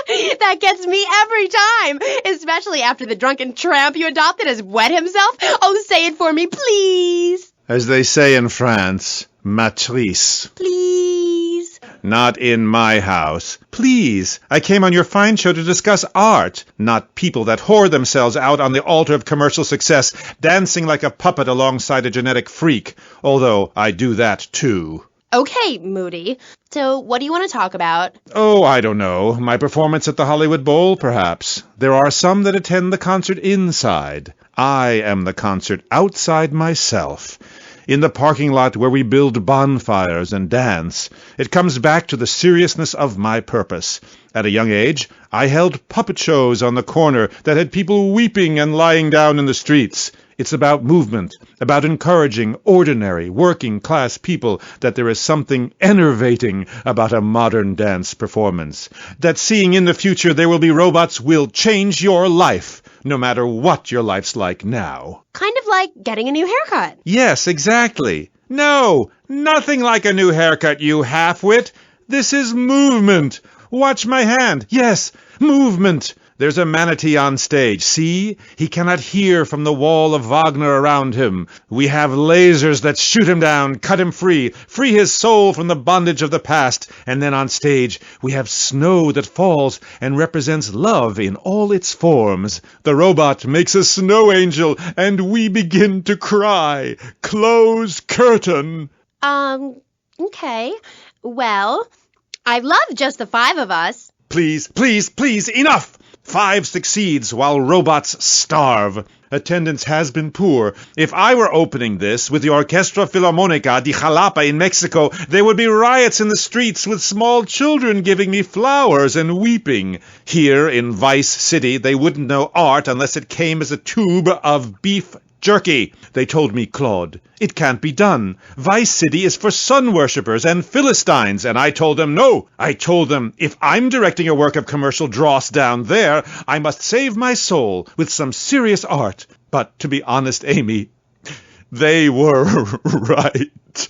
That gets me every time, especially after the drunken tramp you adopted has wet himself. Oh, say it for me, please. As they say in France, matrice. Please. Not in my house. Please. I came on your fine show to discuss art, not people that whore themselves out on the altar of commercial success, dancing like a puppet alongside a genetic freak, although I do that too. Okay, Moody. So, what do you want to talk about? Oh, I don't know. My performance at the Hollywood Bowl, perhaps. There are some that attend the concert inside. I am the concert outside myself. In the parking lot where we build bonfires and dance. It comes back to the seriousness of my purpose. At a young age, I held puppet shows on the corner that had people weeping and lying down in the streets. It's about movement, about encouraging ordinary, working-class people that there is something enervating about a modern dance performance. That seeing in the future there will be robots will change your life, no matter what your life's like now. Kind of like getting a new haircut. Yes, exactly. No, nothing like a new haircut, you half-wit. This is movement. Watch my hand. Yes, movement. There's a manatee on stage. See? He cannot hear from the wall of Wagner around him. We have lasers that shoot him down, cut him free his soul from the bondage of the past. And then on stage, we have snow that falls and represents love in all its forms. The robot makes a snow angel, and we begin to cry. Close curtain. Okay. Well, I love Just the Five of Us. Please, please, please, enough! 5 succeeds while robots starve. Attendance has been poor. If I were opening this with the Orquestra Filarmonica di Jalapa in Mexico, there would be riots in the streets with small children giving me flowers and weeping. Here in Vice City, they wouldn't know art unless it came as a tube of beef jerky. They told me, Claude, it can't be done. Vice City is for sun worshippers and Philistines. And I told them, no. I told them, if I'm directing a work of commercial dross down there, I must save my soul with some serious art. But to be honest, Amy, they were right.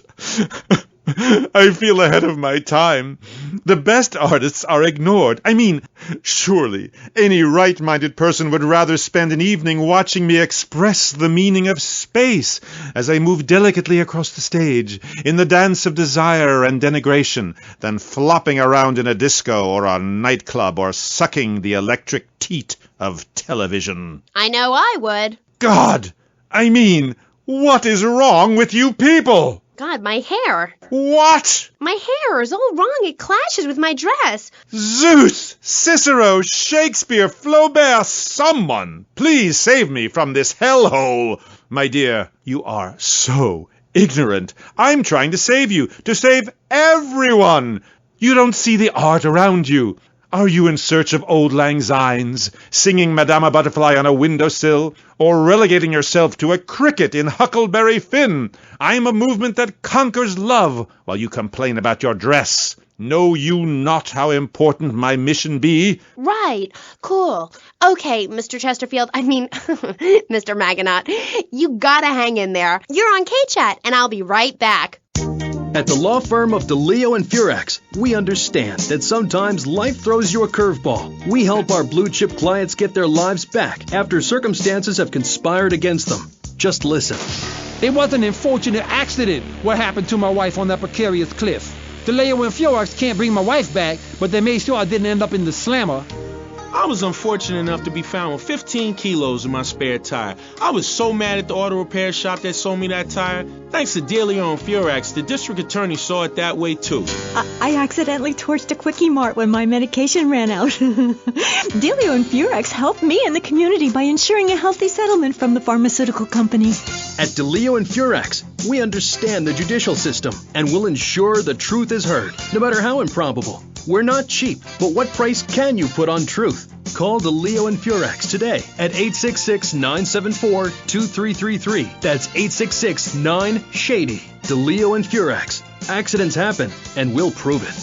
I feel ahead of my time. The best artists are ignored. I mean, surely any right-minded person would rather spend an evening watching me express the meaning of space as I move delicately across the stage in the dance of desire and denigration than flopping around in a disco or a nightclub or sucking the electric teat of television. I know I would. God! I mean, what is wrong with you people? God, my hair. What? My hair is all wrong. It clashes with my dress. Zeus! Cicero! Shakespeare! Flaubert! Someone! Please save me from this hellhole! My dear, you are so ignorant. I'm trying to save you. To save everyone! You don't see the art around you. Are you in search of Auld Lang Synes, singing Madama Butterfly on a windowsill, or relegating yourself to a cricket in Huckleberry Finn? I'm a movement that conquers love, while you complain about your dress. Know you not how important my mission be? Right. Cool. Okay, Mr. Chesterfield. Mr. Maginot. You gotta hang in there. You're on K-Chat, and I'll be right back. At the law firm of DeLeo and Furax, we understand that sometimes life throws you a curveball. We help our blue-chip clients get their lives back after circumstances have conspired against them. Just listen. It was an unfortunate accident what happened to my wife on that precarious cliff. DeLeo and Furax can't bring my wife back, but they made sure I didn't end up in the slammer. I was unfortunate enough to be found with 15 kilos in my spare tire. I was so mad at the auto repair shop that sold me that tire. Thanks to DeLeo and Furax, the district attorney saw it that way too. I accidentally torched a Quickie Mart when my medication ran out. DeLeo and Furax helped me and the community by ensuring a healthy settlement from the pharmaceutical company. At DeLeo and Furax, we understand the judicial system and will ensure the truth is heard, no matter how improbable. We're not cheap, but what price can you put on truth? Call DeLeo and Furax today at 866-974-2333. That's 866-9-SHADY. DeLeo and Furax. Accidents happen, and we'll prove it.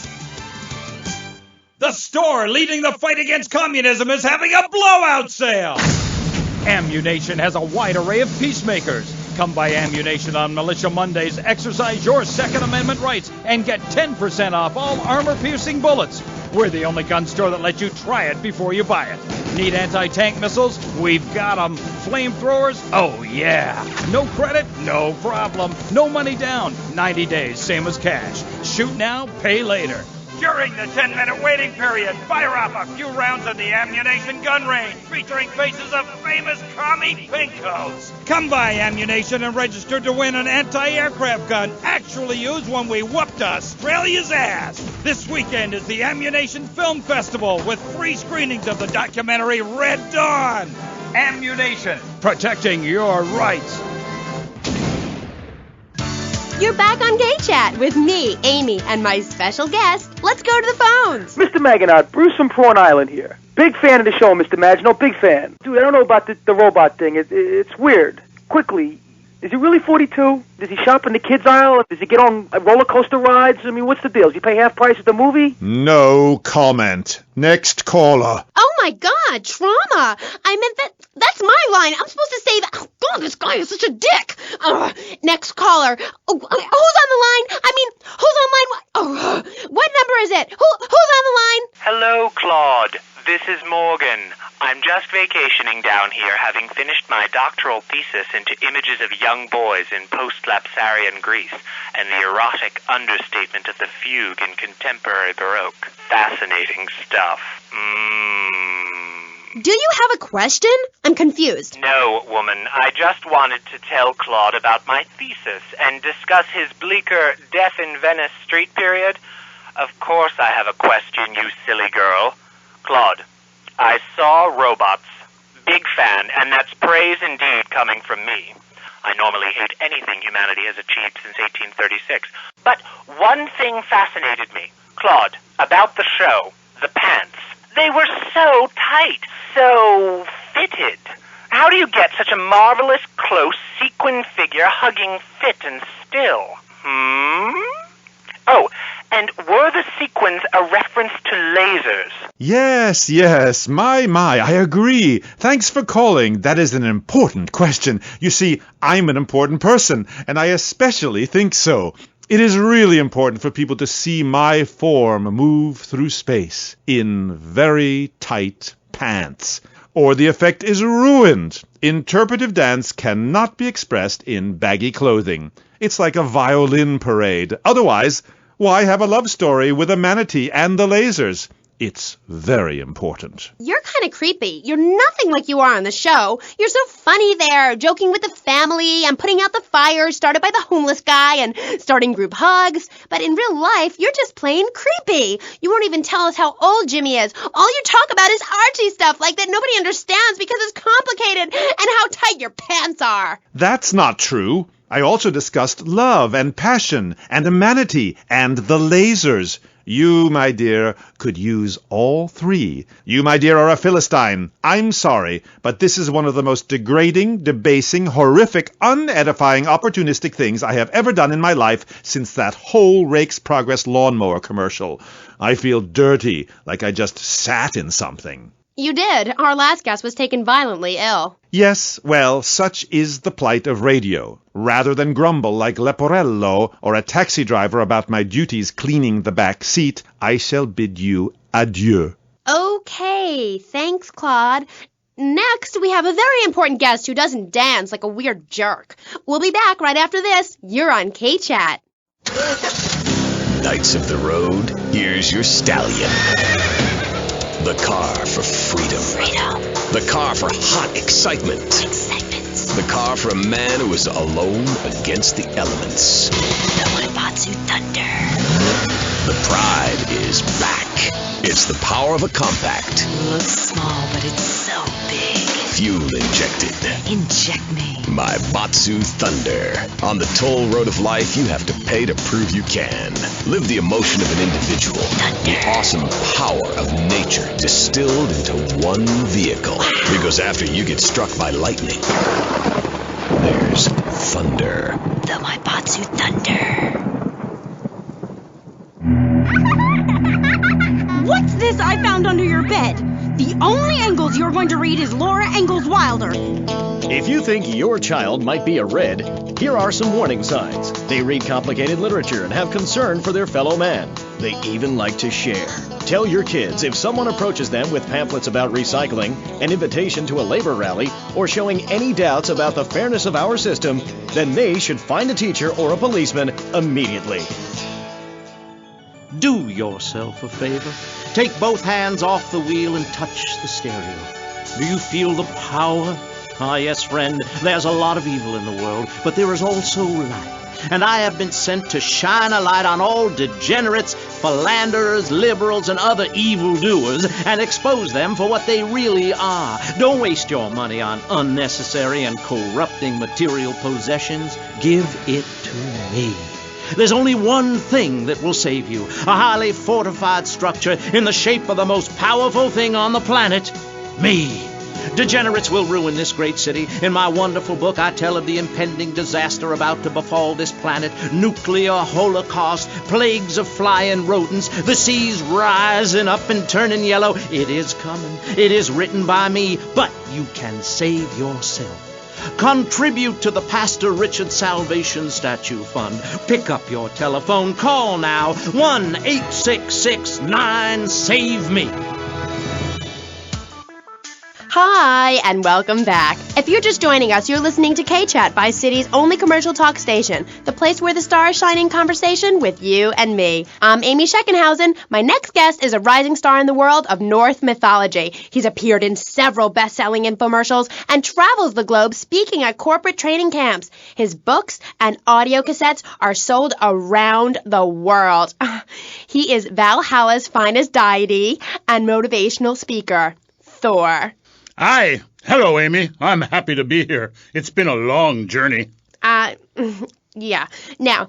The store leading the fight against communism is having a blowout sale! Ammu-Nation has a wide array of peacemakers. Come by Ammu-Nation on Militia Mondays, exercise your Second Amendment rights, and get 10% off all armor-piercing bullets. We're the only gun store that lets you try it before you buy it. Need anti-tank missiles? We've got them. Flamethrowers? Oh, yeah. No credit? No problem. No money down. 90 days, same as cash. Shoot now, pay later. During the 10-minute waiting period, fire off a few rounds at the Ammu-Nation gun range, featuring faces of famous commie pinkos. Come by Ammu-Nation and register to win an anti-aircraft gun actually used when we whooped Australia's ass. This weekend is the Ammu-Nation Film Festival with free screenings of the documentary Red Dawn. Ammu-Nation, protecting your rights. You're back on K-Chat with me, Amy, and my special guest. Let's go to the phones. Mr. Maginot, Bruce from Prawn Island here. Big fan of the show, Mr. Maginot, big fan. Dude, I don't know about the robot thing. It's weird. Quickly, is he really 42? Does he shop in the kids' aisle? Does he get on roller coaster rides? I mean, what's the deal? Does he pay half price at the movie? No comment. Next caller. Oh my God, trauma! I meant that's my line. I'm supposed to say that. Oh God, this guy is such a dick. Next caller. Oh, who's on the line? Who's online? What number is it? Who's on the line? Hello, Claude. This is Morgan. I'm just vacationing down here, having finished my doctoral thesis into images of young boys in post-Lapsarian Greece and the erotic understatement of the fugue in contemporary Baroque. Fascinating stuff. Do you have a question? I'm confused. No, woman. I just wanted to tell Claude about my thesis and discuss his bleaker Death in Venice Street period. Of course I have a question, you silly girl. Claude, I saw robots big fan, and that's praise indeed coming from me. I normally hate anything humanity has achieved since 1836. But one thing fascinated me, Claude, about the show, the pants. They were so tight, so fitted. How do you get such a marvelous, close, sequin figure hugging fit and still? Oh, and were the sequins a reference to lasers? Yes, my, I agree. Thanks for calling. That is an important question. You see, I'm an important person, and I especially think so. It is really important for people to see my form move through space in very tight pants, or the effect is ruined. Interpretive dance cannot be expressed in baggy clothing. It's like a violin parade. Otherwise, why have a love story with a manatee and the lasers? It's very important. You're kind of creepy. You're nothing like you are on the show. You're so funny there, joking with the family and putting out the fires started by the homeless guy and starting group hugs. But in real life, you're just plain creepy. You won't even tell us how old Jimmy is. All you talk about is Archie stuff like that nobody understands because it's complicated and how tight your pants are. That's not true. I also discussed love and passion and a manatee and the lasers. You, my dear, could use all three. You, my dear, are a Philistine. I'm sorry, but this is one of the most degrading, debasing, horrific, unedifying, opportunistic things I have ever done in my life since that whole Rake's Progress lawnmower commercial. I feel dirty, like I just sat in something. You did. Our last guest was taken violently ill. Yes, well, such is the plight of radio. Rather than grumble like Leporello or a taxi driver about my duties cleaning the back seat, I shall bid you adieu. Okay, thanks, Claude. Next, we have a very important guest who doesn't dance like a weird jerk. We'll be back right after this. You're on K-Chat. Knights of the road, here's your stallion. The car for freedom. The car for hot excitement. The car for a man who is alone against the elements. The Waibatsu Thunder. The pride is back. It's the power of a compact. Looks small, but it's so big. Fuel injected. Inject me. My Batsu Thunder. On the toll road of life, you have to pay to prove you can. Live the emotion of an individual. Thunder. The awesome power of nature distilled into one vehicle. Wow. Because after you get struck by lightning, there's thunder. The Waibatsu Thunder. What's this I found under your bed? The only Engels you're going to read is Laura Ingalls Wilder. If you think your child might be a red, here are some warning signs. They read complicated literature and have concern for their fellow man. They even like to share. Tell your kids if someone approaches them with pamphlets about recycling, an invitation to a labor rally, or showing any doubts about the fairness of our system, then they should find a teacher or a policeman immediately. Do yourself a favor. Take both hands off the wheel and touch the stereo. Do you feel the power? Ah, yes, friend, there's a lot of evil in the world, but there is also light. And I have been sent to shine a light on all degenerates, philanderers, liberals, and other evildoers, and expose them for what they really are. Don't waste your money on unnecessary and corrupting material possessions. Give it to me. There's only one thing that will save you, a highly fortified structure in the shape of the most powerful thing on the planet, me. Degenerates will ruin this great city. In my wonderful book, I tell of the impending disaster about to befall this planet. Nuclear holocaust, plagues of flying rodents, the seas rising up and turning yellow. It is coming. It is written by me, but you can save yourself. Contribute to the Pastor Richard Salvation Statue Fund. Pick up your telephone. Call now. 1-866-9-SAVE-ME. Hi, and welcome back. If you're just joining us, you're listening to K-Chat, Vice City's only commercial talk station, the place where the stars shine in conversation with you and me. I'm Amy Scheckenhausen. My next guest is a rising star in the world of Norse mythology. He's appeared in several best-selling infomercials and travels the globe speaking at corporate training camps. His books and audio cassettes are sold around the world. He is Valhalla's finest deity and motivational speaker, Thor. Aye. Hello, Amy. I'm happy to be here. It's been a long journey. Yeah. Now,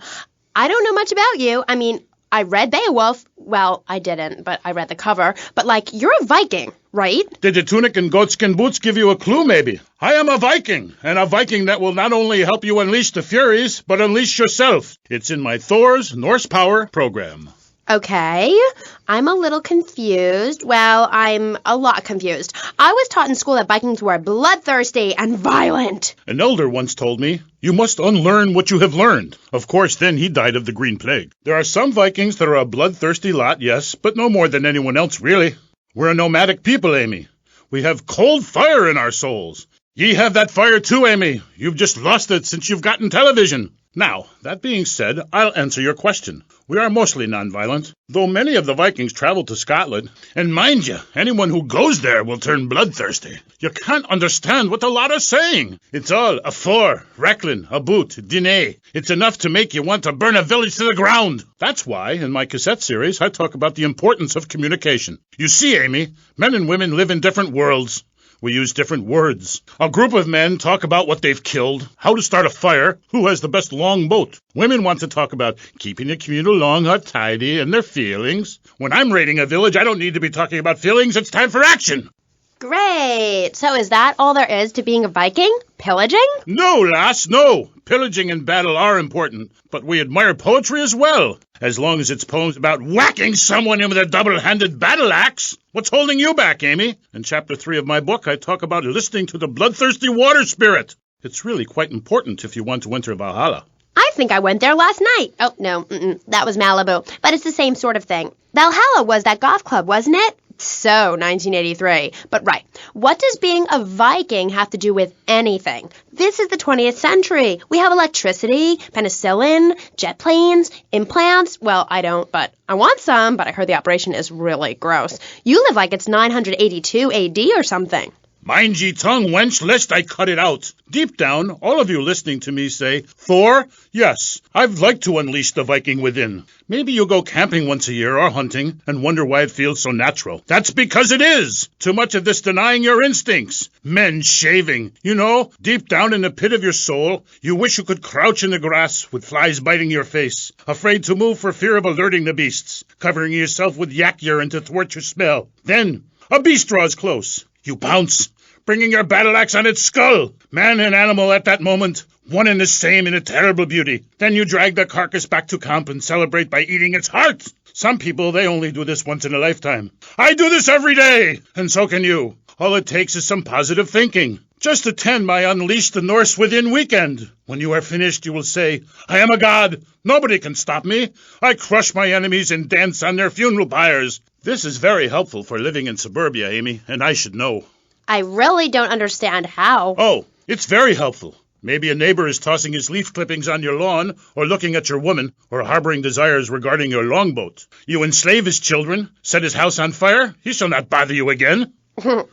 I don't know much about you. I mean, I read Beowulf. Well, I didn't, but I read the cover. But, like, you're a Viking, right? Did the tunic and goatskin boots give you a clue, maybe? I am a Viking, and a Viking that will not only help you unleash the Furies, but unleash yourself. It's in my Thor's Norse Power program. Okay, I'm a little confused. Well, I'm a lot confused. I was taught in school that Vikings were bloodthirsty and violent. An elder once told me, you must unlearn what you have learned. Of course, then he died of the Green Plague. There are some Vikings that are a bloodthirsty lot, yes, but no more than anyone else, really. We're a nomadic people, Amy. We have cold fire in our souls. Ye have that fire too, Amy. You've just lost it since you've gotten television. Now, that being said, I'll answer your question. We are mostly nonviolent, though many of the Vikings traveled to Scotland. And mind you, anyone who goes there will turn bloodthirsty. You can't understand what the lot are saying. It's all a for, recklin, a boot, dine. It's enough to make you want to burn a village to the ground. That's why, in my cassette series, I talk about the importance of communication. You see, Amy, men and women live in different worlds. We use different words. A group of men talk about what they've killed, how to start a fire, who has the best long boat. Women want to talk about keeping the communal long hut tidy and their feelings. When I'm raiding a village, I don't need to be talking about feelings. It's time for action. Great. So is that all there is to being a Viking? Pillaging? No, lass, no. Pillaging and battle are important, but we admire poetry as well, as long as it's poems about whacking someone in with a double-handed battle axe. What's holding you back, Amy? In Chapter 3 of my book, I talk about listening to the bloodthirsty water spirit. It's really quite important if you want to enter Valhalla. I think I went there last night. Oh, no, that was Malibu. But it's the same sort of thing. Valhalla was that goth club, wasn't it? So, 1983. But right, what does being a Viking have to do with anything? This is the 20th century. We have electricity, penicillin, jet planes, implants. Well, I don't, but I want some, but I heard the operation is really gross. You live like it's 982 AD or something. Mind ye tongue, wench, lest I cut it out. Deep down, all of you listening to me say, Thor, yes, I'd like to unleash the Viking within. Maybe you'll go camping once a year or hunting and wonder why it feels so natural. That's because it is. Too much of this denying your instincts. Men shaving. You know, deep down in the pit of your soul, you wish you could crouch in the grass with flies biting your face, afraid to move for fear of alerting the beasts, covering yourself with yak urine to thwart your smell. Then, a beast draws close. You pounce, bringing your battle axe on its skull. Man and animal at that moment, one and the same in a terrible beauty. Then you drag the carcass back to camp and celebrate by eating its heart. Some people, they only do this once in a lifetime. I do this every day, and so can you. All it takes is some positive thinking. Just attend my Unleash the Norse Within weekend. When you are finished, you will say, I am a god. Nobody can stop me. I crush my enemies and dance on their funeral pyres. This is very helpful for living in suburbia, Amy, and I should know. I really don't understand how. Oh, it's very helpful. Maybe a neighbor is tossing his leaf clippings on your lawn, or looking at your woman, or harboring desires regarding your longboat. You enslave his children, set his house on fire, he shall not bother you again.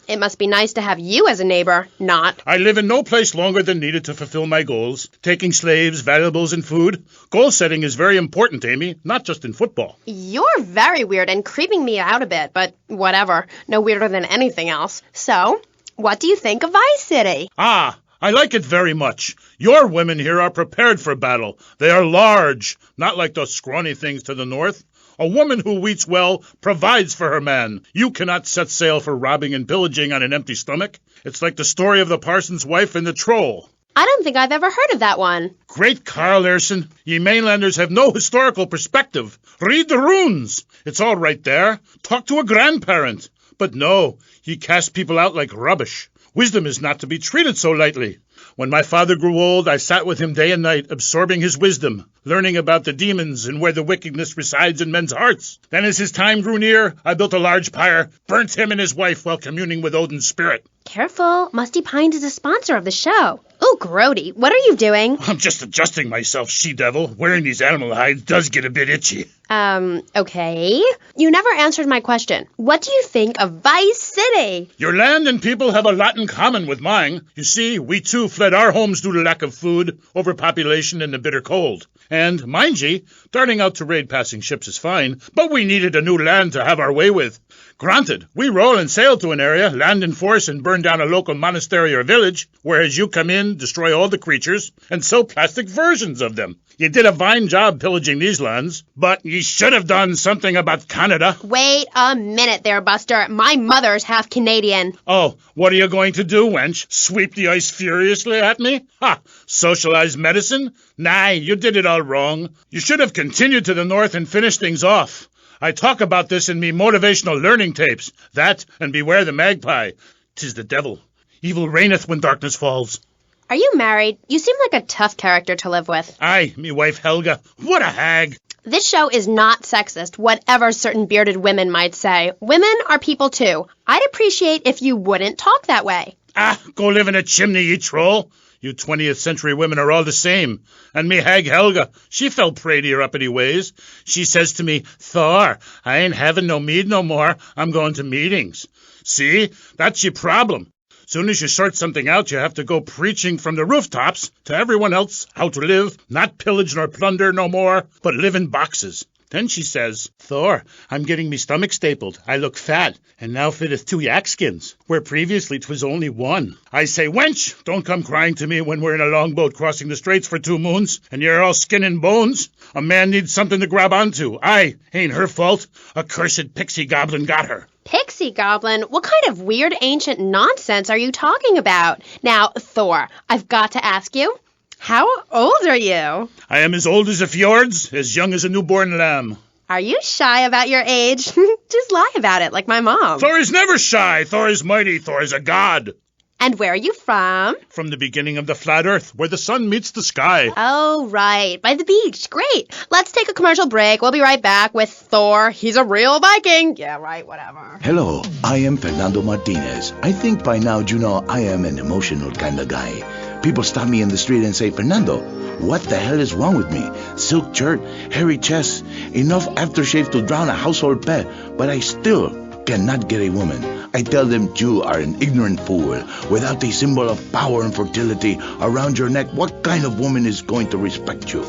It must be nice to have you as a neighbor, not. I live in no place longer than needed to fulfill my goals. Taking slaves, valuables, and food. Goal setting is very important, Amy, not just in football. You're very weird and creeping me out a bit, but whatever. No weirder than anything else. So, what do you think of Vice City? Ah, I like it very much. Your women here are prepared for battle. They are large, not like those scrawny things to the north. A woman who eats well provides for her man. You cannot set sail for robbing and pillaging on an empty stomach. It's like the story of the parson's wife and the troll. I don't think I've ever heard of that one. Great Carl Erson. Ye mainlanders have no historical perspective. Read the runes. It's all right there. Talk to a grandparent. But no, ye cast people out like rubbish. Wisdom is not to be treated so lightly. When my father grew old, I sat with him day and night, absorbing his wisdom, learning about the demons and where the wickedness resides in men's hearts. Then as his time grew near, I built a large pyre, burnt him and his wife while communing with Odin's spirit. Careful, Musty Pines is a sponsor of the show. Oh, Grody, what are you doing? I'm just adjusting myself, she-devil. Wearing these animal hides does get a bit itchy. Okay. You never answered my question. What do you think of Vice City? Your land and people have a lot in common with mine. You see, we too fled our homes due to lack of food, overpopulation, and the bitter cold. And, mind ye, Darting out to raid passing ships is fine, but we needed a new land to have our way with. Granted, we roll and sail to an area, land in force, and burn down a local monastery or village, whereas you come in, destroy all the creatures, and sell plastic versions of them. You did a fine job pillaging these lands, but you should have done something about Canada. Wait a minute there, Buster. My mother's half Canadian. Oh, what are you going to do, wench? Sweep the ice furiously at me? Ha! Socialized medicine? Nah, you did it all wrong. You should have continued to the north and finished things off. I talk about this in me motivational learning tapes. That and Beware the Magpie. 'Tis the devil. Evil reigneth when darkness falls. Are you married? You seem like a tough character to live with. Aye, me wife Helga. What a hag. This show is not sexist, whatever certain bearded women might say. Women are people too. I'd appreciate if you wouldn't talk that way. Ah, go live in a chimney, you troll. You 20th century women are all the same. And me hag Helga, she fell prey to your uppity ways. She says to me, Thor, I ain't having no mead no more. I'm going to meetings. See, that's your problem. Soon as you sort something out, you have to go preaching from the rooftops to everyone else how to live, not pillage nor plunder no more, but live in boxes. Then she says, Thor, I'm getting me stomach stapled. I look fat, and now fitteth 2 yak skins, where previously 'twas only 1. I say, wench, don't come crying to me when we're in a longboat crossing the straits for 2 moons, and you're all skin and bones. A man needs something to grab onto. Aye, ain't her fault. A cursed pixie goblin got her. Pixie goblin? What kind of weird ancient nonsense are you talking about? Now, Thor, I've got to ask you, how old are you? I am as old as the fjords, as young as a newborn lamb. Are you shy about your age? Just lie about it, like my mom. Thor is never shy. Thor is mighty. Thor is a god. And where are you from? From the beginning of the flat earth, where the sun meets the sky. Oh, right. By the beach. Great. Let's take a commercial break. We'll be right back with Thor. He's a real Viking. Yeah, right, whatever. Hello, I am Fernando Martinez. I think by now you know I am an emotional kind of guy. People stop me in the street and say, Fernando, what the hell is wrong with me? Silk shirt, hairy chest, enough aftershave to drown a household pet, but I still cannot get a woman. I tell them you are an ignorant fool. Without a symbol of power and fertility around your neck, what kind of woman is going to respect you?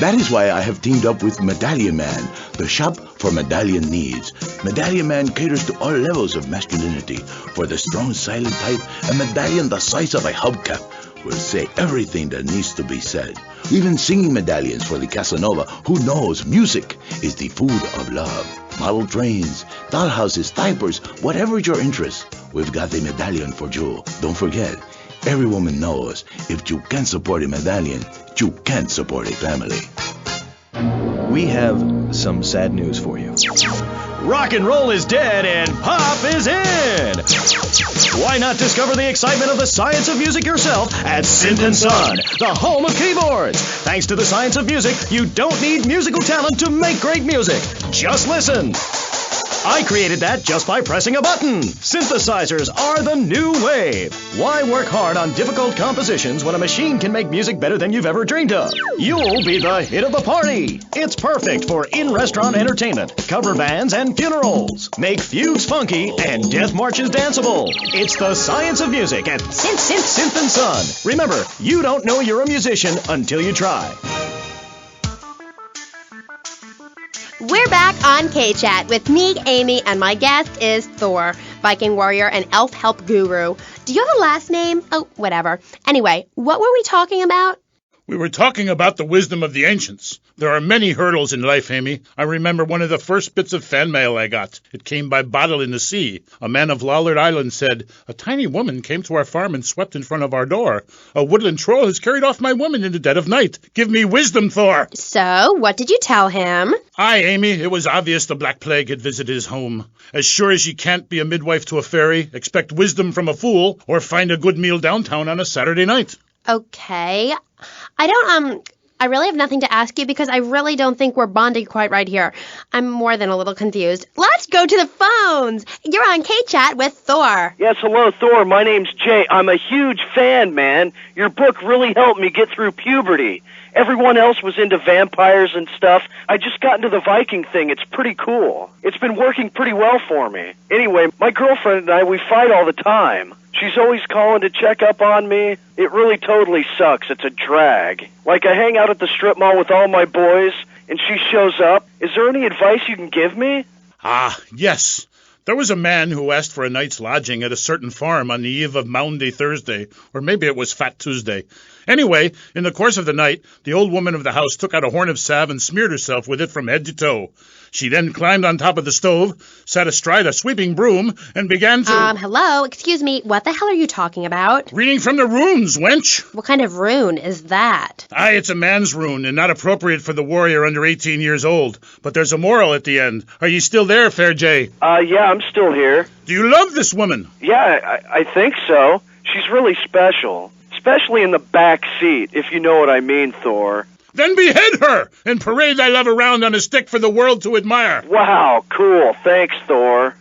That is why I have teamed up with Medallion Man, the shop for medallion needs. Medallion Man caters to all levels of masculinity. For the strong, silent type, a medallion the size of a hubcap will say everything that needs to be said. Even singing medallions for the Casanova, who knows music is the food of love. Model trains, dollhouses, diapers, whatever your interest, we've got a medallion for you. Don't forget, every woman knows if you can't support a medallion, you can't support a family. We have some sad news for you. Rock and roll is dead and pop is in! Why not discover the excitement of the science of music yourself at Synth & Son, the home of keyboards? Thanks to the science of music, you don't need musical talent to make great music. Just listen. I created that just by pressing a button. Synthesizers are the new wave. Why work hard on difficult compositions when a machine can make music better than you've ever dreamed of? You'll be the hit of the party. It's perfect for in-restaurant entertainment, cover bands, and funerals. Make fugues funky and death marches danceable. It's the science of music at Synth & Son. Remember, you don't know you're a musician until you try. We're back on K-Chat with me, Amy, and my guest is Thor, Viking warrior and elf help guru. Do you have a last name? Oh, whatever. Anyway, what were we talking about? We were talking about the wisdom of the ancients. There are many hurdles in life, Amy. I remember one of the first bits of fan mail I got. It came by bottle in the sea. A man of Lollard Island said, "A tiny woman came to our farm and swept in front of our door. A woodland troll has carried off my woman in the dead of night. Give me wisdom, Thor." So, what did you tell him? Aye, Amy, it was obvious the Black Plague had visited his home. As sure as you can't be a midwife to a fairy, expect wisdom from a fool, or find a good meal downtown on a Saturday night. Okay. I really have nothing to ask you because I really don't think we're bonding quite right here. I'm more than a little confused. Let's go to the phones. You're on K-Chat with Thor. Yes, hello, Thor. My name's Jay. I'm a huge fan, man. Your book really helped me get through puberty. Everyone else was into vampires and stuff. I just got into the Viking thing. It's pretty cool. It's been working pretty well for me. Anyway, my girlfriend and I, we fight all the time. She's always calling to check up on me. It really totally sucks. It's a drag. Like, I hang out at the strip mall with all my boys, and she shows up. Is there any advice you can give me? Ah, yes. There was a man who asked for a night's lodging at a certain farm on the eve of Maundy Thursday, or maybe it was Fat Tuesday. Anyway, in the course of the night, the old woman of the house took out a horn of salve and smeared herself with it from head to toe. She then climbed on top of the stove, sat astride a sweeping broom, and began to... Hello, excuse me, what the hell are you talking about? Reading from the runes, wench. What kind of rune is that? Aye, it's a man's rune, and not appropriate for the warrior under 18 years old. But there's a moral at the end. Are ye still there, Fair Jay? Yeah, I'm still here. Do you love this woman? Yeah, I think so. She's really special. Especially in the back seat, if you know what I mean, Thor. Then behead her, and parade thy love around on a stick for the world to admire. Wow, cool. Thanks, Thor.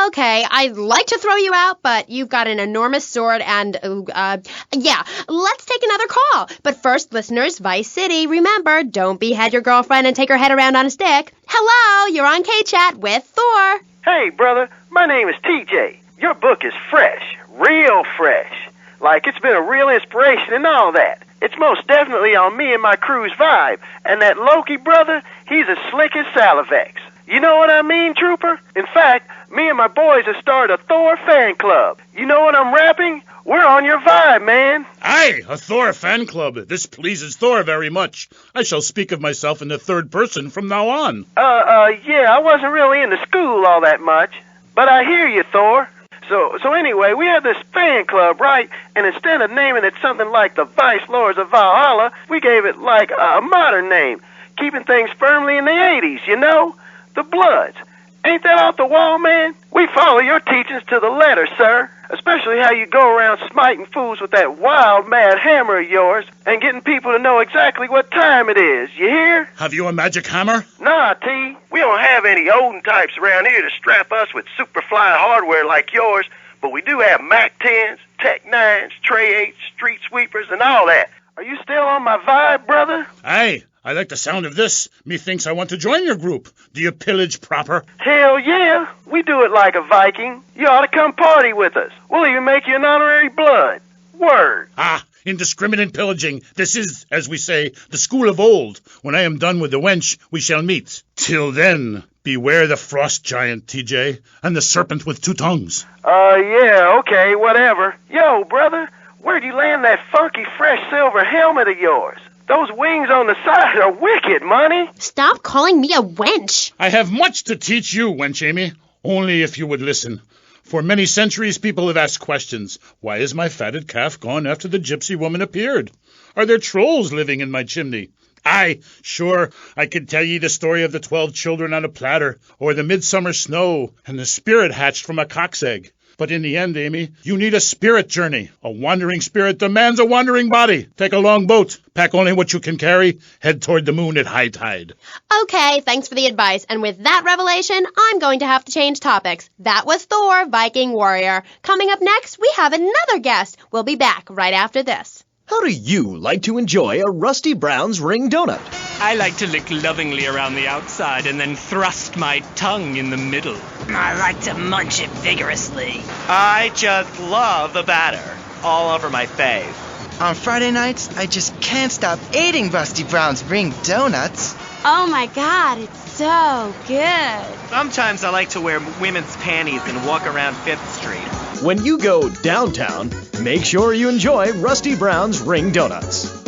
Okay, I'd like to throw you out, but you've got an enormous sword and, yeah, let's take another call. But first, listeners, Vice City, remember, don't behead your girlfriend and take her head around on a stick. Hello, you're on K-Chat with Thor. Hey, brother, my name is TJ. Your book is fresh, real fresh. Like it's been a real inspiration and all that. It's most definitely on me and my crew's vibe. And that Loki brother, he's as slick as Salivex. You know what I mean, Trooper? In fact, me and my boys have started a Thor fan club. You know what I'm rapping? We're on your vibe, man. Aye, a Thor fan club. This pleases Thor very much. I shall speak of myself in the third person from now on. Yeah, I wasn't really into school all that much. But I hear you, Thor. So anyway, we have this fan club, right? And instead of naming it something like the Vice Lords of Valhalla, we gave it like a modern name, keeping things firmly in the 80s, you know? The Bloods. Ain't that off the wall, man? We follow your teachings to the letter, sir. Especially how you go around smiting fools with that wild, mad hammer of yours and getting people to know exactly what time it is. You hear? Have you a magic hammer? Nah, T. We don't have any olden types around here to strap us with Superfly hardware like yours, but we do have Mac 10s, Tech 9s, Trey 8s, Street Sweepers, and all that. Are you still on my vibe, brother? Aye. I like the sound of this. Methinks I want to join your group. Do you pillage proper? Hell yeah. We do it like a Viking. You ought to come party with us. We'll even make you an honorary blood. Word. Ah, indiscriminate pillaging. This is, as we say, the school of old. When I am done with the wench, we shall meet. Till then, beware the frost giant, TJ, and the serpent with 2 tongues. Yeah, okay, whatever. Yo, brother, where'd you land that funky fresh silver helmet of yours? Those wings on the side are wicked, money. Stop calling me a wench. I have much to teach you, wench Amy, only if you would listen. For many centuries, people have asked questions. Why is my fatted calf gone after the gypsy woman appeared? Are there trolls living in my chimney? Aye, sure, I could tell ye the story of the 12 children on a platter, or the midsummer snow, and the spirit hatched from a cock's egg. But in the end, Amy, you need a spirit journey. A wandering spirit demands a wandering body. Take a long boat. Pack only what you can carry. Head toward the moon at high tide. Okay, thanks for the advice. And with that revelation, I'm going to have to change topics. That was Thor, Viking Warrior. Coming up next, we have another guest. We'll be back right after this. How do you like to enjoy a Rusty Brown's ring donut? I like to lick lovingly around the outside and then thrust my tongue in the middle. I like to munch it vigorously. I just love the batter all over my face. On Friday nights, I just can't stop eating Rusty Brown's ring donuts. Oh my God, it's so good. Sometimes I like to wear women's panties and walk around 5th Street. When you go downtown, make sure you enjoy Rusty Brown's ring donuts.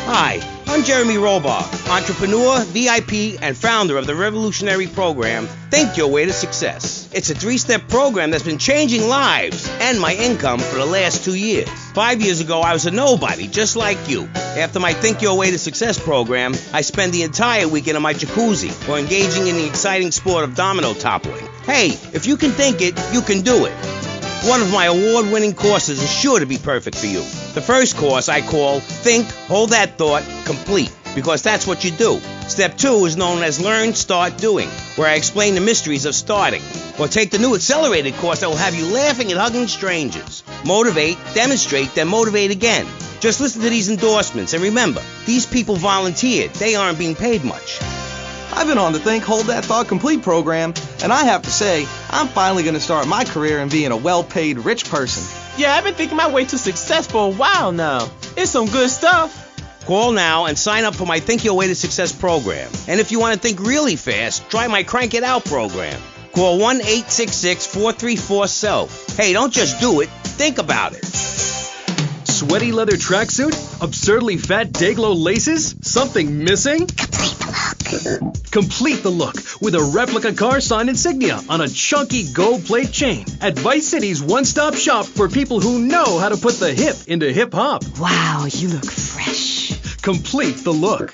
Hi, I'm Jeremy Robar, entrepreneur, VIP, and founder of the revolutionary program, Think Your Way to Success. It's a 3-step program that's been changing lives and my income for the last 2 years. 5 years ago, I was a nobody, just like you. After my Think Your Way to Success program, I spend the entire weekend in my jacuzzi or engaging in the exciting sport of domino toppling. Hey, if you can think it, you can do it. One of my award-winning courses is sure to be perfect for you. The first course I call Think, Hold That Thought, Complete, because that's what you do. Step 2 is known as Learn, Start, Doing, where I explain the mysteries of starting. Or take the new accelerated course that will have you laughing and hugging strangers. Motivate, demonstrate, then motivate again. Just listen to these endorsements, and remember, these people volunteered. They aren't being paid much. I've been on the Think, Hold That Thought Complete program, and I have to say, I'm finally going to start my career in being a well-paid rich person. Yeah, I've been thinking my way to success for a while now. It's some good stuff. Call now and sign up for my Think Your Way to Success program. And if you want to think really fast, try my Crank It Out program. Call 1-866-434-SELF. Hey, don't just do it. Think about it. Sweaty leather tracksuit? Absurdly fat Dayglow laces? Something missing? Complete the look with a replica car sign insignia on a chunky gold plate chain at Vice City's one-stop shop for people who know how to put the hip into hip-hop. Wow, you look fresh. Complete the look.